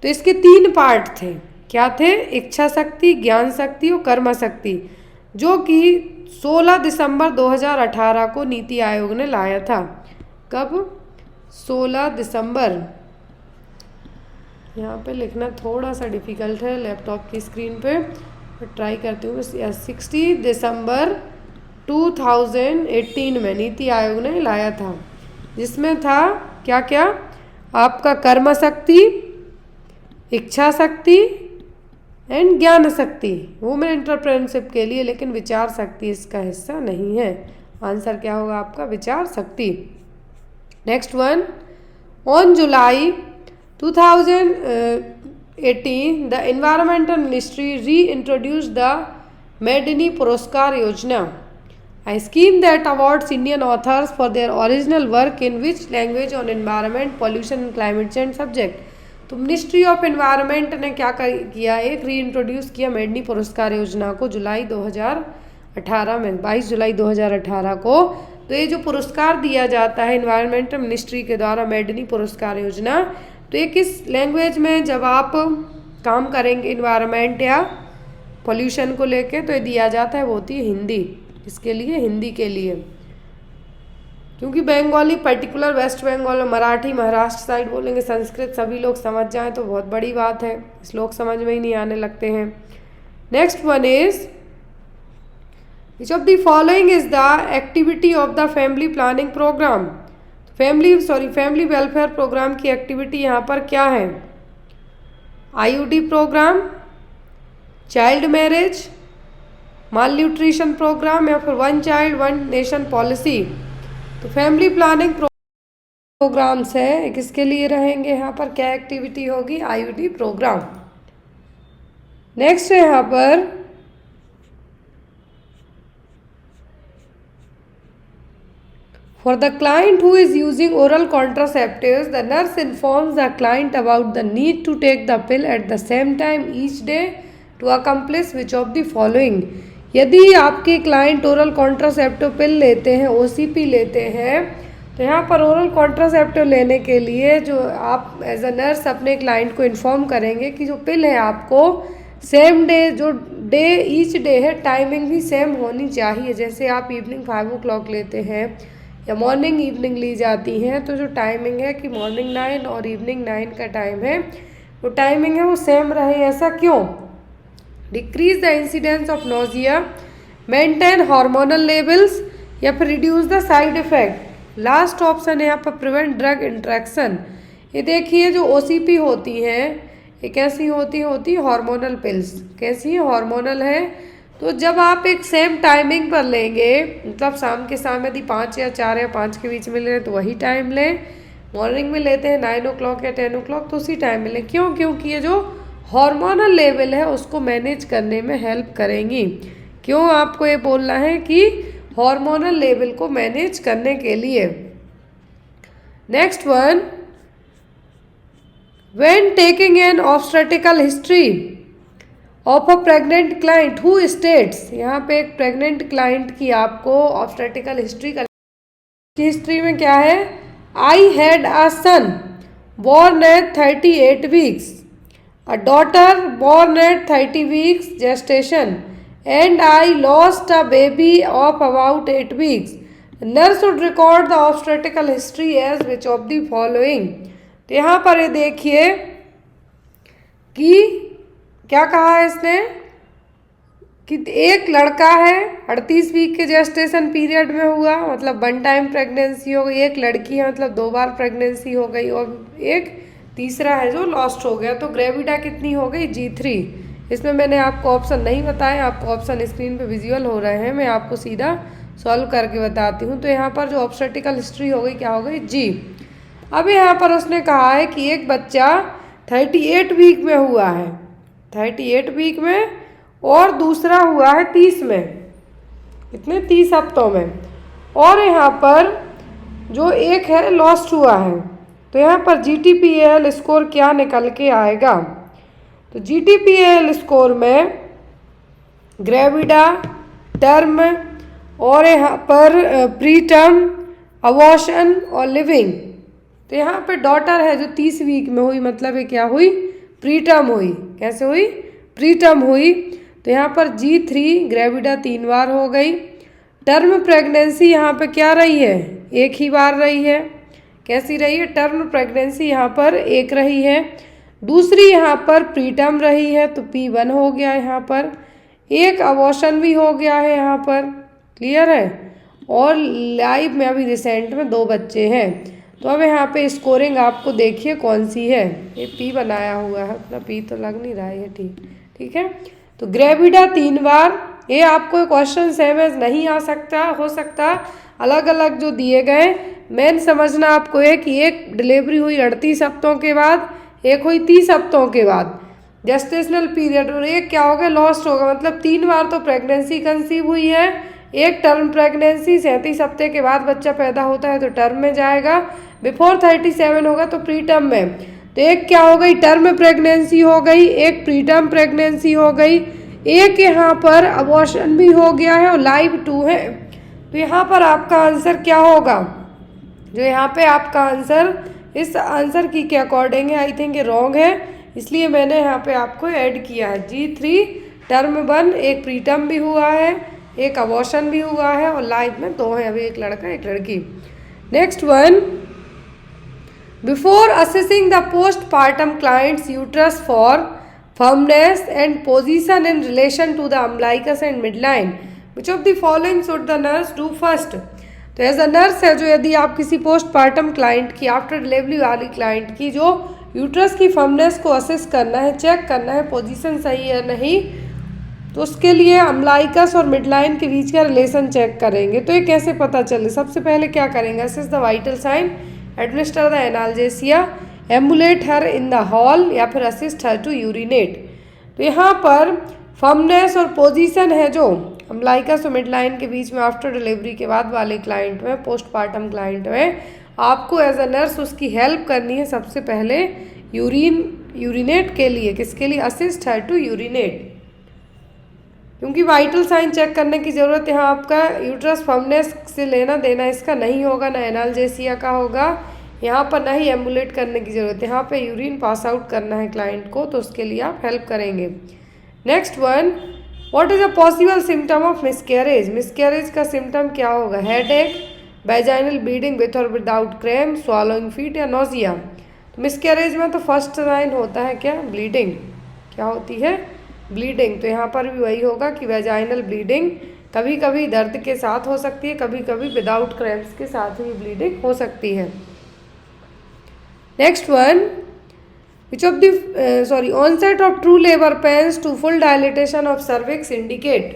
तो इसके 3 पार्ट थे, क्या थे, इच्छा शक्ति, ज्ञान शक्ति और कर्म शक्ति, जो कि 16 दिसंबर 2018 को नीति आयोग ने लाया था। कब, 16 दिसंबर, यहाँ पे लिखना थोड़ा सा डिफ़िकल्ट है लैपटॉप की स्क्रीन पे, ट्राई करती हूँ। 60 दिसंबर 2018 में नीति आयोग ने लाया था, जिसमें था क्या क्या, आपका कर्म शक्ति, इच्छा शक्ति एंड ज्ञान शक्ति, वुमेन एंटरप्रेन्योरशिप के लिए, लेकिन विचार शक्ति इसका हिस्सा नहीं है। आंसर क्या होगा आपका, विचार शक्ति। Next one, on July 2018 the environmental ministry री इंट्रोड्यूस द मेडनी पुरस्कार योजना, a scheme that awards Indian authors for their original work in which language on environment, pollution and climate change subject। तो मिनिस्ट्री ऑफ एनवायरनमेंट ने क्या किया, एक री introduce किया मेडनी पुरस्कार योजना को जुलाई 2018 में, 22 जुलाई 2018 को। तो ये जो पुरस्कार दिया जाता है एनवायरनमेंट मिनिस्ट्री के द्वारा, मेडनी पुरस्कार योजना, तो ये किस लैंग्वेज में जब आप काम करेंगे एनवायरनमेंट या पोल्यूशन को लेके, तो ये दिया जाता है, वो होती है हिंदी। इसके लिए, हिंदी के लिए, क्योंकि बंगाली पर्टिकुलर वेस्ट बंगाल और मराठी महाराष्ट्र साइड बोलेंगे, संस्कृत सभी लोग समझ जाएं तो बहुत बड़ी बात है, इस लोग समझ में ही नहीं आने लगते हैं। Next one is which of the following is the activity of the family planning program. Family welfare program की एक्टिविटी यहाँ पर क्या है, IUD program, child marriage, malnutrition program या फिर 1 चाइल्ड 1 नेशन पॉलिसी। तो फैमिली प्लानिंग प्रोग्राम्स है, किसके लिए रहेंगे, यहाँ पर क्या एक्टिविटी होगी, IUD प्रोग्राम। नेक्स्ट है यहाँ पर For the client who is using oral contraceptives, the nurse informs the client about the need to take the pill at the same time each day to accomplish which of the following. यदि आपके client oral contraceptive पिल लेते हैं, OCP लेते हैं, तो यहाँ पर oral contraceptive लेने के लिए जो आप एज अ नर्स अपने क्लाइंट को इन्फॉर्म करेंगे कि जो पिल है आपको सेम डे, जो डे ईच डे है, टाइमिंग भी सेम होनी चाहिए। जैसे आप इवनिंग 5 o'clock लेते हैं या मॉर्निंग इवनिंग ली जाती हैं, तो जो टाइमिंग है कि मॉर्निंग 9 और इवनिंग 9 का टाइम है, वो टाइमिंग है वो सेम रहे। ऐसा क्यों? Decrease the incidence of nausea, maintain hormonal levels, या फिर reduce the side effect. Last option है यहाँ पर प्रिवेंट ड्रग इंट्रैक्शन। ये देखिए जो OCP होती हैं ये कैसी होती है हार्मोनल पिल्स। कैसी है? हार्मोनल है। तो जब आप एक सेम टाइमिंग पर लेंगे, मतलब शाम के शाम यदि 5 या 4 या 5 के बीच में ले रहे तो वही टाइम लें, मॉर्निंग में लेते हैं 9 o'clock या 10 o'clock तो उसी टाइम में लें। क्यों? क्योंकि ये जो हार्मोनल लेवल है उसको मैनेज करने में हेल्प करेंगी। क्यों आपको ये बोलना है कि हार्मोनल लेवल को मैनेज करने के लिए। Next one, when taking an obstetrical history of a pregnant client who states, यहाँ पे एक प्रेग्नेंट क्लाइंट की आपको ऑब्स्टेट्रिकल हिस्ट्री का, हिस्ट्री में क्या है? I had a son born at 38 weeks, a daughter born at 30 weeks gestation, and I lost a baby of about 8 weeks. Nurse should record the obstetrical history as which of the following. तो यहाँ पर ये देखिए कि क्या कहा है इसने कि एक लड़का है 38 वीक के जेस्टेशन पीरियड में हुआ, मतलब 1 टाइम प्रेगनेंसी हो गई। एक लड़की है, मतलब 2 बार प्रेगनेंसी हो गई, और एक तीसरा है जो लॉस्ट हो गया। तो ग्रेविडा कितनी हो गई? G3। इसमें मैंने आपको ऑप्शन नहीं बताए, आपको ऑप्शन स्क्रीन पे विजुअल हो रहे हैं, मैं आपको सीधा सॉल्व करके बताती हूँ। तो यहाँ पर जो ऑब्स्टेट्रिकल हिस्ट्री हो गई क्या हो गई? G। अब यहाँ पर उसने कहा है कि एक बच्चा 38 वीक में हुआ है, 38 वीक में, और दूसरा हुआ है 30 में, कितने? 30 हफ्तों में, और यहाँ पर जो एक है लॉस्ट हुआ है। तो यहाँ पर GTPAL स्कोर क्या निकल के आएगा? तो GTPAL स्कोर में ग्रेविडा, टर्म, और यहाँ पर प्री टर्म, अबॉर्शन और लिविंग। तो यहाँ पे डॉटर है जो 30 वीक में हुई, मतलब ये क्या हुई? प्री टर्म हुई। कैसे हुई? प्री टर्म हुई। तो यहाँ पर G3 ग्रेविडा 3 बार हो गई। टर्म प्रेगनेंसी यहाँ पे क्या रही है? 1 ही बार रही है। कैसी रही है? टर्म प्रेगनेंसी यहाँ पर 1 रही है। दूसरी यहाँ पर प्री टर्म रही है, तो P1 हो गया यहाँ पर। एक अबॉर्शन भी हो गया है यहाँ पर, क्लियर है। और लाइव में अभी रिसेंट में 2 बच्चे हैं। तो अब यहाँ पे स्कोरिंग आपको देखिए कौन सी है। ये P बनाया हुआ है, अपना P तो लग नहीं रहा है, ये ठीक है। तो ग्रेविडा 3 बार। ये आपको क्वेश्चन सेम एज नहीं आ सकता, हो सकता अलग अलग जो दिए गए। मेन समझना आपको है कि एक डिलीवरी हुई 38 हफ्तों के बाद, एक हुई 30 हफ्तों के बाद जेस्टेशनल पीरियड, और एक क्या होगा? लॉस्ट होगा। मतलब 3 बार तो प्रेगनेंसी कंसीव हुई है। एक टर्म प्रेगनेंसी 37 हफ्ते के बाद बच्चा पैदा होता है तो टर्म में जाएगा, बिफोर 37 होगा तो प्री टर्म में। तो एक क्या हो गई? टर्म प्रेगनेंसी हो गई, एक प्री टर्म प्रेगनेंसी हो गई, एक यहाँ पर अबॉर्शन भी हो गया है, और लाइव 2 है। तो यहाँ पर आपका आंसर क्या होगा? जो यहाँ पे आपका आंसर इस आंसर की के अकॉर्डिंग है, आई थिंक ये रॉन्ग है, इसलिए मैंने यहाँ पे आपको ऐड किया है। G3 टर्म 1, एक प्री टर्म भी हुआ है, एक अबॉर्शन भी हुआ है, और लाइव में 2 हैं, अभी एक लड़का एक लड़की। Next one, before assessing the postpartum clients uterus for firmness and position in relation to the umbilicus and midline, which of the following should the nurse do first. तो एज अ नर्स है जो यदि आप किसी postpartum client की, after delivery वाली client की जो यूट्रस की फर्मनेस को असेस करना है, चेक करना है पोजीशन सही है नहीं, तो उसके लिए अम्बलाइकस और मिडलाइन के बीच का रिलेशन चेक करेंगे। तो ये कैसे पता चले? सबसे पहले क्या करेंगे? Assess the vital sign, administer the analgesia, ambulate her in the hall, या फिर असिस्ट हर टू यूरिनेट। तो यहाँ पर फर्मनेस और पोजीशन है जो अम्बिलिकस और मिड लाइन के बीच में आफ्टर डिलीवरी के बाद वाले क्लाइंट में, पोस्टपार्टम क्लाइंट में आपको एज अ नर्स उसकी हेल्प करनी है। सबसे पहले यूरिनेट के लिए, किसके लिए? असिस्ट है टू यूरिनेट, क्योंकि वाइटल साइन चेक करने की ज़रूरत है। यहाँ आपका यूट्रस फर्मनेस से लेना देना इसका नहीं होगा, ना एनाल्जेसिया का होगा, यहाँ पर ना ही एम्बुलेट करने की ज़रूरत है। यहाँ पे यूरिन पास आउट करना है क्लाइंट को, तो उसके लिए आप हेल्प करेंगे। Next one, what is a possible symptom of miscarriage? Miscarriage का सिम्टम क्या होगा? हेडेक, वैजाइनल ब्लीडिंग विथ और विदाउट क्रैम्प, स्वॉलोइंग फीट या नोजिया। तो मिसकैरेज में तो फर्स्ट साइन होता है क्या? ब्लीडिंग। क्या होती है? ब्लीडिंग। तो यहाँ पर भी वही होगा कि वैजाइनल ब्लीडिंग कभी कभी दर्द के साथ हो सकती है, कभी कभी विदाउट क्रैम्प्स के साथ भी ब्लीडिंग हो सकती है। Next one, which of the onset of true labor pains to full dilatation of cervix indicate?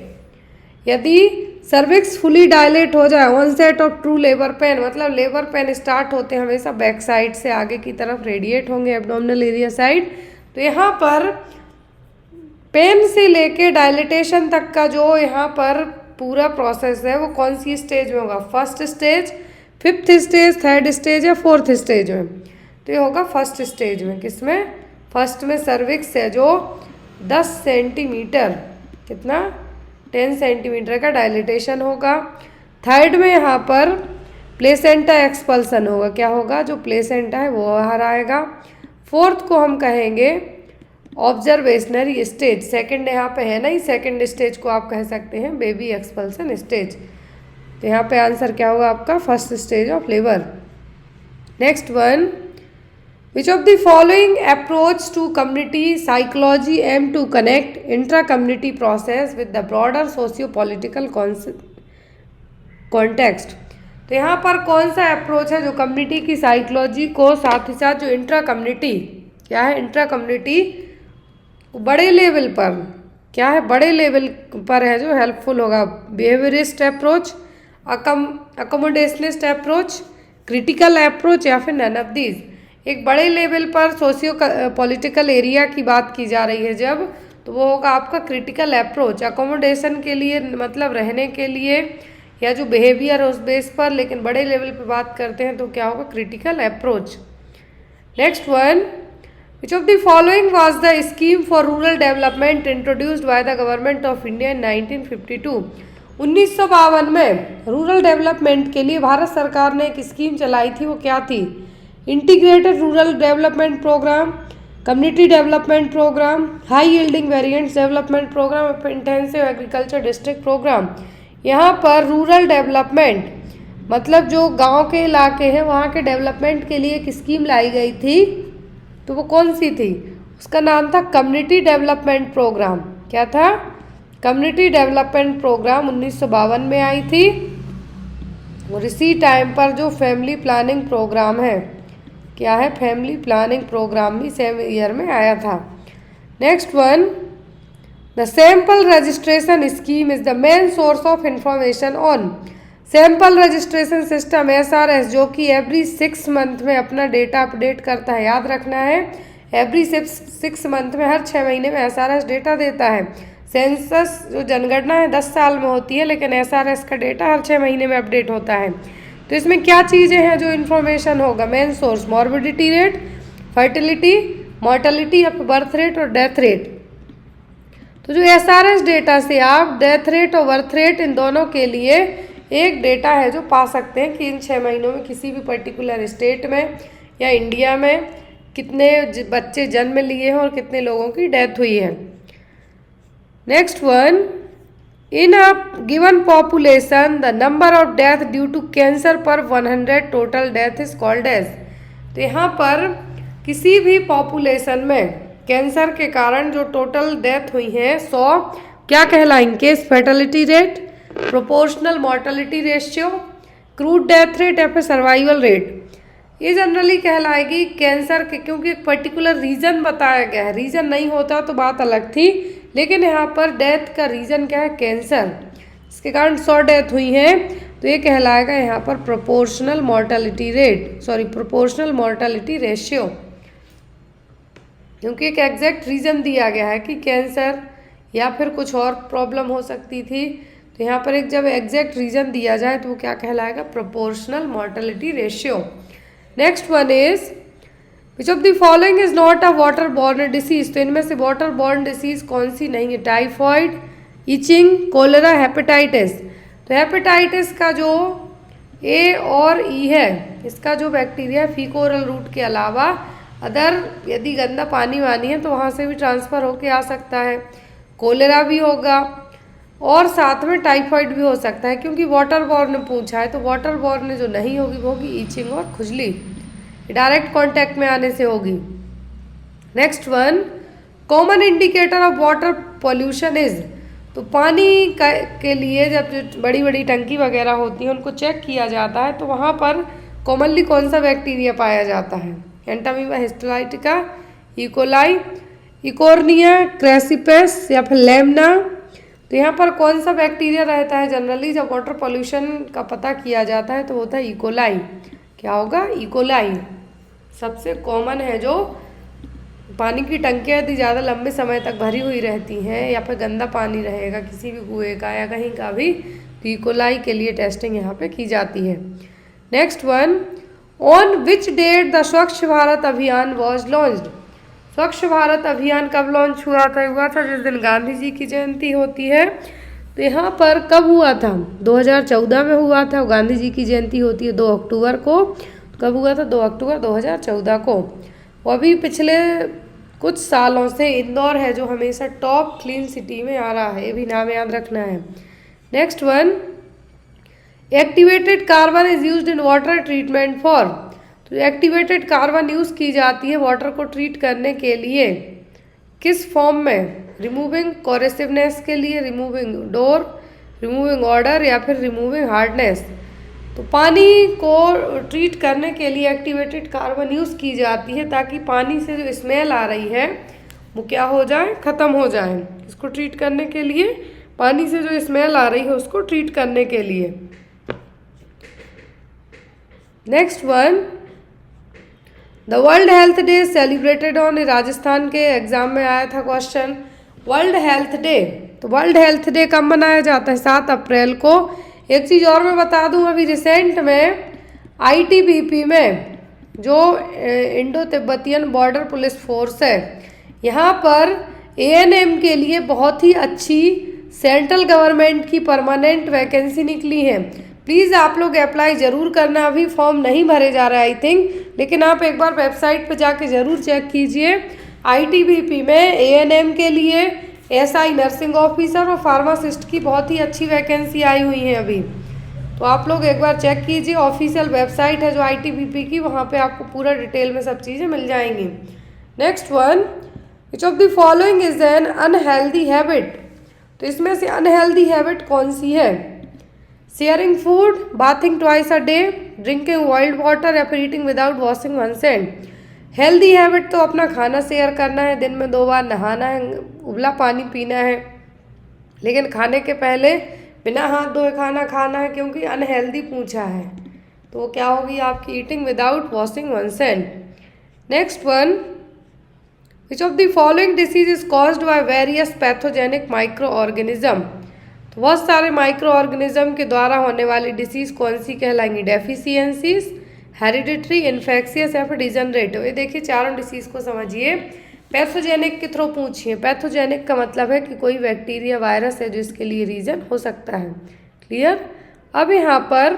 यदि सर्विक्स फुली डायलेट हो जाए, onset of true labour pain मतलब लेबर पेन स्टार्ट होते हैं हमेशा बैक साइड से आगे की तरफ रेडिएट होंगे एब्डोमिनल एरिया साइड। तो यहाँ पर पेन से लेके डायलिटेशन तक का जो यहाँ पर पूरा प्रोसेस है वो कौन सी स्टेज में होगा? First stage, fifth stage, third stage या फोर्थ स्टेज में? तो ये होगा फर्स्ट स्टेज में। किसमें? फर्स्ट में सर्विक्स है जो 10 सेंटीमीटर, कितना? 10 सेंटीमीटर का डायलिटेशन होगा। थर्ड में यहाँ पर प्लेसेंटा एक्सपल्सन होगा। क्या होगा? जो प्लेसेंटा है वो बाहर आएगा। फोर्थ को हम कहेंगे ऑब्जर्वेशनरी स्टेज। सेकंड यहाँ पे है नहीं, सेकंड स्टेज को आप कह सकते हैं बेबी एक्सपल्सन स्टेज। तो यहाँ पे आंसर क्या होगा आपका? First stage of labour. Next one, which of the following approach to community psychology aim to connect intra-community process with the broader socio-political context? तो यहाँ पर कौन सा अप्रोच है जो कम्युनिटी की साइकोलॉजी को साथ ही साथ जो इंट्रा कम्युनिटी, क्या है? इंट्रा कम्युनिटी बड़े लेवल पर, क्या है? बड़े लेवल पर है जो हेल्पफुल होगा। Behaviourist approach, accommodationist approach, critical approach या फिर नन ऑफ दीज। एक बड़े लेवल पर सोशियो पॉलिटिकल एरिया की बात की जा रही है जब, तो वो होगा आपका क्रिटिकल अप्रोच। अकोमोडेशन के लिए मतलब रहने के लिए या जो बिहेवियर है उस बेस पर, लेकिन बड़े लेवल पे बात करते हैं तो क्या होगा? Critical approach. Next one, which of the following was the scheme for rural development introduced by the government of India in 1952? 1952 में रूरल डेवलपमेंट के लिए भारत सरकार ने एक स्कीम चलाई थी, वो क्या थी? Integrated rural development program, community development program, high yielding variants development program, intensive agriculture district program. यहाँ पर रूरल डेवलपमेंट मतलब जो गांव के इलाके हैं वहाँ के डेवलपमेंट के लिए एक स्कीम लाई गई थी, तो वो कौन सी थी? उसका नाम था कम्युनिटी डेवलपमेंट प्रोग्राम। क्या था? कम्युनिटी डेवलपमेंट प्रोग्राम 1952 में आई थी। और इसी टाइम पर जो फैमिली प्लानिंग प्रोग्राम है, क्या है? फैमिली प्लानिंग प्रोग्राम भी सेम ईयर में आया था। Next one, the sample registration scheme is the main source of information on sample registration system SRS, जो कि एवरी 6 मंथ में अपना डेटा अपडेट करता है। याद रखना है, एवरी 6 मंथ में, हर 6 महीने में SRS डेटा देता है। सेंसस जो जनगणना है 10 साल में होती है, लेकिन SRS का डेटा हर 6 महीने में अपडेट होता है। तो इसमें क्या चीज़ें हैं जो इन्फॉर्मेशन होगा? Main source morbidity rate, fertility, mortality या बर्थ रेट और डेथ रेट। तो जो SRS डेटा से आप डेथ रेट और बर्थ रेट इन दोनों के लिए एक डेटा है जो पा सकते हैं कि इन 6 महीनों में किसी भी पर्टिकुलर स्टेट में या इंडिया में कितने बच्चे जन्म लिए हैं और कितने लोगों की डेथ हुई है। Next one, in a given population the number of death due to cancer per 100 total death is called as. तो यहाँ पर किसी भी पॉपुलेशन में कैंसर के कारण जो टोटल डेथ हुई हैं 100 क्या कहलाएंगे? Case fertility rate, proportional mortality ratio, crude death rate या फिर सर्वाइवल रेट। ये जनरली कहलाएगी कैंसर के, क्योंकि एक पर्टिकुलर रीज़न बताया गया है। रीज़न नहीं होता तो बात अलग थी, लेकिन यहाँ पर डेथ का रीज़न क्या है? कैंसर। इसके कारण 100 डेथ हुई हैं, तो ये कहलाएगा यहाँ पर proportional mortality rate, proportional mortality ratio, क्योंकि एक एग्जैक्ट रीज़न दिया गया है कि कैंसर या फिर कुछ और प्रॉब्लम हो सकती थी, तो यहाँ पर एक जब एग्जैक्ट रीजन दिया जाए तो वो क्या कहलाएगा, proportional mortality ratio. Next one is which of the following is not a water borne disease. तो इनमें से वाटर बॉर्न डिसीज कौन सी नहीं है, टाइफॉइड, इचिंग, कोलेरा, हेपेटाइटिस। तो हेपेटाइटिस का जो ए और ई है, इसका जो बैक्टीरिया फीको ओरल रूट के अलावा अदर यदि गंदा पानी वानी है तो वहाँ से भी ट्रांसफ़र होके आ सकता है। कोलेरा भी होगा और साथ में टाइफाइड भी हो सकता है, क्योंकि वाटर बॉर्न पूछा है। तो वाटर बॉर्न जो नहीं होगी वो होगी ईचिंग और खुजली, डायरेक्ट कांटेक्ट में आने से होगी। Next one, common indicator of water pollution is. तो पानी के लिए जब जो बड़ी बड़ी टंकी वगैरह होती हैं उनको चेक किया जाता है तो वहाँ पर कॉमनली कौन सा बैक्टीरिया पाया जाता है, एंटामीबा हिस्टोलाइटिका, इकोलाई, इकोर्निया, क्रेसिपेस या फिर लेमना। तो यहाँ पर कौन सा बैक्टीरिया रहता है जनरली जब वाटर पॉल्यूशन का पता किया जाता है तो होता है इकोलाई। क्या होगा, इकोलाई सबसे कॉमन है। जो पानी की टंकियाँ यदि ज़्यादा लंबे समय तक भरी हुई रहती हैं या फिर गंदा पानी रहेगा किसी भी कुएं का या कहीं का भी, तो इकोलाई के लिए टेस्टिंग यहाँ पे की जाती है। Next one, on which date the Swachh Bharat अभियान वॉज लॉन्च्ड। स्वच्छ भारत अभियान कब लॉन्च हुआ था जिस दिन गांधी जी की जयंती होती है। तो यहाँ पर कब हुआ था, 2014 में हुआ था। गांधी जी की जयंती होती है 2 अक्टूबर को। कब हुआ था, 2 अक्टूबर 2014 को। वो अभी पिछले कुछ सालों से इंदौर है जो हमेशा टॉप क्लीन सिटी में आ रहा है, ये भी नाम याद रखना है। Next one, activated carbon is used in water treatment for. तो एक्टिवेटेड कार्बन यूज़ की जाती है वाटर को ट्रीट करने के लिए किस फॉर्म में, रिमूविंग कोरेसिवनेस के लिए, रिमूविंग डोर, रिमूविंग ऑर्डर या फिर रिमूविंग हार्डनेस। तो पानी को ट्रीट करने के लिए एक्टिवेटेड कार्बन यूज़ की जाती है ताकि पानी से जो स्मेल आ रही है वो क्या हो जाए, ख़त्म हो जाए। इसको ट्रीट करने के लिए, पानी से जो स्मेल आ रही है उसको ट्रीट करने के लिए। Next one, the world health day celebrated on. Rajasthan के एग्जाम में आया था क्वेश्चन, वर्ल्ड हेल्थ डे। तो वर्ल्ड हेल्थ डे कब मनाया जाता है, 7 अप्रैल को। एक चीज़ और मैं बता दूं, अभी रिसेंट में ITBP में जो Indo Tibetan border police force है, यहाँ पर ANM के लिए बहुत ही अच्छी सेंट्रल गवर्नमेंट की परमानेंट वैकेंसी निकली है। प्लीज़ आप लोग अप्लाई ज़रूर करना, अभी फॉर्म नहीं भरे जा रहा है आई थिंक, लेकिन आप एक बार वेबसाइट पर जाके ज़रूर चेक कीजिए। ITBP में ANM के लिए SI नर्सिंग ऑफिसर और फार्मासिस्ट की बहुत ही अच्छी वैकेंसी आई हुई है अभी। तो आप लोग एक बार चेक कीजिए, ऑफिशियल वेबसाइट है जो ITBP की, वहाँ पे आपको पूरा डिटेल में सब चीज़ें मिल जाएंगी। Next one, which of the following is an unhealthy habit. तो इसमें से अनहेल्दी हैबिट कौन सी है, sharing food, bathing twice a day, drinking wild water या फिर eating without washing once hand. Healthy habit तो अपना खाना शेयर करना है, दिन में 2 बार नहाना है, उबला पानी पीना है, लेकिन खाने के पहले बिना हाथ धोए खाना खाना है, क्योंकि अनहेल्दी पूछा है। तो वो क्या होगी आपकी, eating without washing once hand. Next one, which of the following disease is caused by various pathogenic micro organism. तो बहुत सारे माइक्रो ऑर्गेनिज्म के द्वारा होने वाली डिसीज कौन सी कहलाएंगी, डेफिशिएंसीज, हेरिडिटरी, इन्फेक्शियस या फिर डिजनरेटिव। ये देखिए चारों डिसीज को समझिए। पैथोजेनिक के थ्रू पूछिए, पैथोजेनिक का मतलब है कि कोई बैक्टीरिया वायरस है जो इसके लिए रीजन हो सकता है। क्लियर। अब यहाँ पर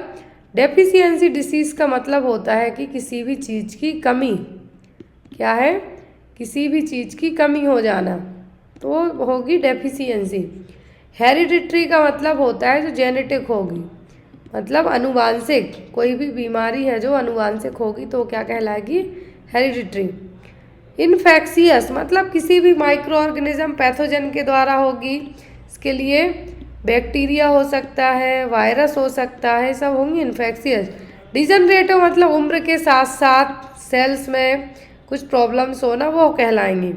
डेफिशिएंसी डिसीज का मतलब होता है कि किसी भी चीज़ की कमी, क्या है, किसी भी चीज़ की कमी हो जाना, तो होगी डेफिशिएंसी। हेरिडिटरी का मतलब होता है जो जेनेटिक होगी, मतलब अनुवांशिक, कोई भी बीमारी है जो अनुवांशिक होगी तो क्या कहलाएगी, हेरिडिटरी। इन्फेक्शियस मतलब किसी भी माइक्रो ऑर्गेनिज्म पैथोजन के द्वारा होगी, इसके लिए बैक्टीरिया हो सकता है, वायरस हो सकता है, सब होंगी इन्फेक्शियस। डिजनरेटिव मतलब उम्र के साथ साथ सेल्स में कुछ प्रॉब्लम्स होना, वो कहलाएंगी।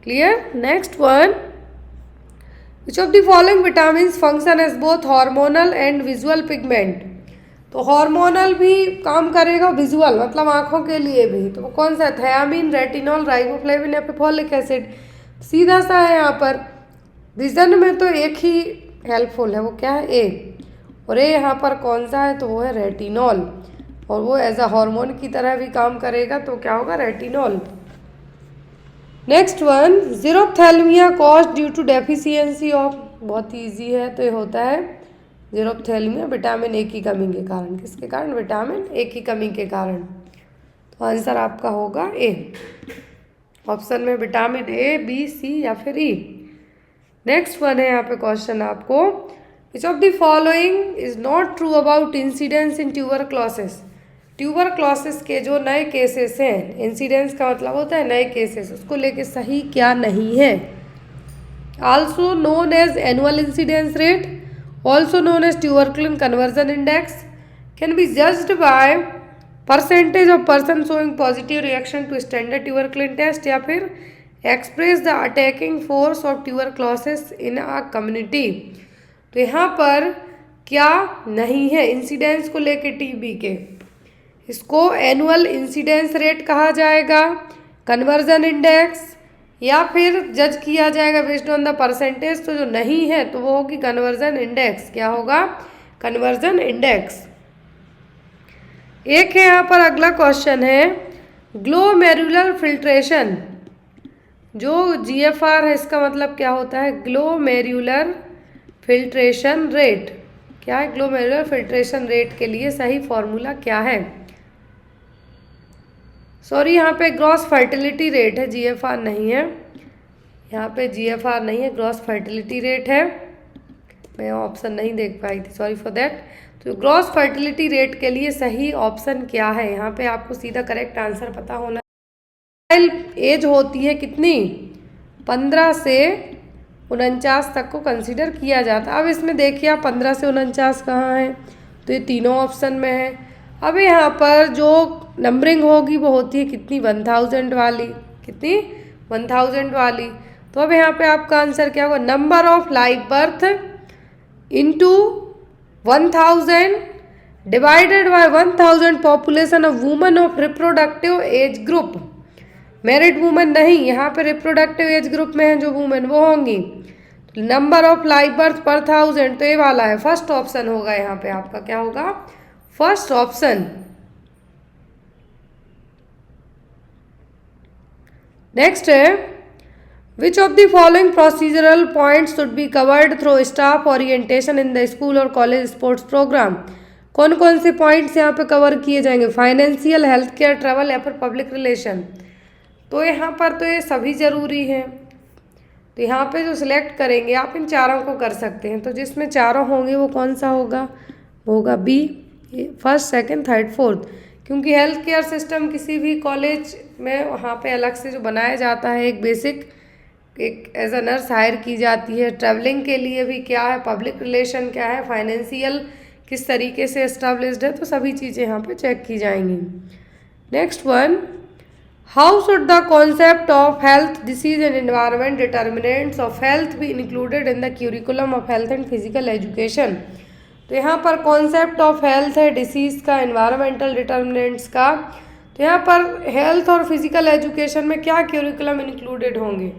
Clear. Next one, which of the following vitamins function as both hormonal and visual pigment. तो हार्मोनल भी काम करेगा, विजुअल मतलब आंखों के लिए भी। तो वो कौन सा है, थायामीन, रेटिनॉल, राइबोफ्लेविन या फिर फॉलिक एसिड। सीधा सा है यहाँ पर। विजन में तो एक ही हेल्पफुल है वो क्या है ए, और ए यहाँ पर कौन सा है तो वो है रेटिनॉल, और वो एज अ हार्मोन की तरह भी काम करेगा तो क्या होगा retinol. Next one, xerophthalmia caused due to deficiency of, बहुत ईजी है तो ये होता है जीरोप्थैल्मिया विटामिन ए की कमी के कारण। किसके कारण? विटामिन ए की कमी के कारण। तो आंसर आपका होगा ए, ऑप्शन में विटामिन ए, बी, सी या फिर ई। नेक्स्ट वन है यहाँ पे क्वेश्चन आपको, विच of the following is not true about incidence in tuberculosis. Tuberculosis के जो नए केसेस हैं, इंसिडेंस का मतलब होता है नए केसेस, उसको लेके सही क्या नहीं है। Also known as annual incidence rate, also known as tuberculin conversion index, can be judged by percentage of person showing positive reaction to standard tuberculin test, या फिर express the attacking force of tuberculosis in a community. तो यहाँ पर क्या नहीं है incidence को लेके टीबी के, इसको एनुअल इंसिडेंस रेट कहा जाएगा, कन्वर्जन इंडेक्स, या फिर जज किया जाएगा बेस्ड ऑन द परसेंटेज। तो जो नहीं है तो वो होगी कन्वर्जन इंडेक्स। क्या होगा? Conversion index. एक है यहाँ पर अगला क्वेश्चन है, ग्लोमेरुलर फिल्ट्रेशन, जो जीएफआर है इसका मतलब क्या होता है? Glomerular filtration rate. क्या है ग्लोमेरुलर फिल्ट्रेशन रेट के लिए सही फॉर्मूला क्या है? सॉरी, यहाँ पे ग्रॉस फर्टिलिटी रेट है, जीएफआर नहीं है। यहाँ पे जीएफआर नहीं है, ग्रॉस फर्टिलिटी रेट है। मैं ऑप्शन नहीं देख पाई थी, सॉरी फॉर दैट। तो ग्रॉस फर्टिलिटी रेट के लिए सही ऑप्शन क्या है? यहाँ पे आपको सीधा करेक्ट आंसर पता होना। एज होती है कितनी? 15 से 49 तक को कंसीडर किया जाता है। अब इसमें देखिए आप 15 से 49 कहाँ है, तो ये तीनों ऑप्शन में है। अब यहाँ पर जो नंबरिंग होगी वो होती है कितनी? 1000 वाली। कितनी? 1000 वाली। तो अब यहाँ पे आपका आंसर क्या होगा? Number of live birth into 1000 divided by 1000 population of women of reproductive age group. Married women नहीं, यहाँ पे रिप्रोडक्टिव एज ग्रुप में है जो वुमेन वो होंगी। नंबर ऑफ लाइव बर्थ पर 1000, तो ये वाला है, फर्स्ट ऑप्शन होगा यहाँ पे आपका। क्या होगा? First option. नेक्स्ट है, विच of the following procedural points should be covered through staff orientation in the school और कॉलेज स्पोर्ट्स प्रोग्राम। कौन कौन से पॉइंट्स यहाँ पे कवर किए जाएंगे? फाइनेंशियल, हेल्थ केयर, ट्रैवल या फिर पब्लिक रिलेशन। तो यहाँ पर तो ये सभी ज़रूरी हैं। तो यहाँ पे जो सिलेक्ट करेंगे आप इन चारों को कर सकते हैं। तो जिसमें चारों होंगे वो कौन सा होगा? वो होगा B, first, second, third, fourth. क्योंकि हेल्थ केयर सिस्टम किसी भी कॉलेज में वहाँ पे अलग से जो बनाया जाता है, एक बेसिक एक एज अ नर्स हायर की जाती है। ट्रैवलिंग के लिए भी क्या है, पब्लिक रिलेशन क्या है, फाइनेंशियल किस तरीके से एस्टेब्लिश्ड है, तो सभी चीज़ें यहाँ पे चेक की जाएंगी। Next one, how should the concept of health, disease and environment determinants of health be included in the curriculum of health and physical education. तो यहाँ पर कॉन्सेप्ट ऑफ हेल्थ है, डिसीज़ का, एनवायरमेंटल डिटर्मिनेंट्स का। तो यहाँ पर हेल्थ और फिजिकल एजुकेशन में क्या क्यूरिकुलम इंक्लूडेड होंगे?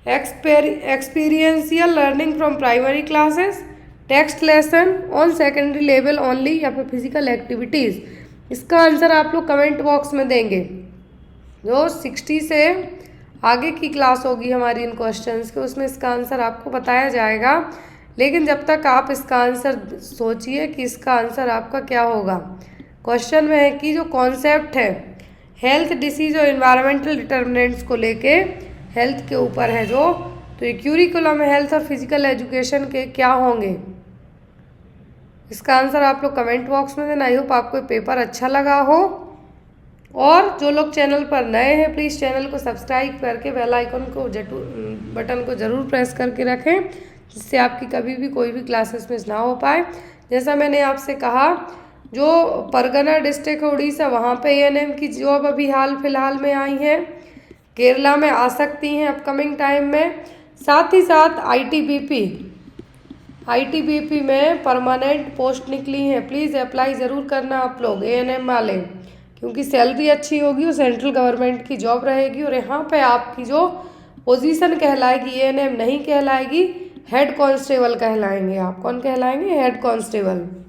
Experiential learning from primary classes, text lesson on secondary level only, या फिर फिजिकल एक्टिविटीज़। इसका आंसर आप लोग कमेंट बॉक्स में देंगे। जो 60 से आगे की क्लास होगी हमारी इन क्वेश्चंस के, उसमें इसका आंसर आपको बताया जाएगा। लेकिन जब तक आप इसका आंसर सोचिए कि इसका आंसर आपका क्या होगा। क्वेश्चन में है कि जो कॉन्सेप्ट है हेल्थ, डिसीज और एनवायरमेंटल डिटर्मिनेंट्स को लेके, हेल्थ के ऊपर है जो, तो ये क्यूरिकुलम है हेल्थ और फिजिकल एजुकेशन के क्या होंगे? इसका आंसर आप लोग कमेंट बॉक्स में देना। आई होप आपको ये पेपर अच्छा लगा हो। और जो लोग चैनल पर नए हैं प्लीज़ चैनल को सब्सक्राइब करके बेल आइकन को बटन को ज़रूर प्रेस करके रखें, जिससे आपकी कभी भी कोई भी क्लासेस मिस ना हो पाए। जैसा मैंने आपसे कहा, जो परगना डिस्ट्रिक्ट उड़ीसा, वहाँ पे एएनएम की जॉब अभी हाल फिलहाल में आई है, केरला में आ सकती हैं अपकमिंग टाइम में। साथ ही साथ आईटीबीपी में परमानेंट पोस्ट निकली हैं। प्लीज़ अप्लाई ज़रूर करना आप लोग एएनएम वाले, क्योंकि सैलरी अच्छी होगी और सेंट्रल गवर्नमेंट की जॉब रहेगी। और यहाँ पे आपकी जो पोजीशन कहलाएगी एएनएम नहीं कहलाएगी, हेड कांस्टेबल कहलाएंगे आप। कौन कहलाएंगे? Head constable.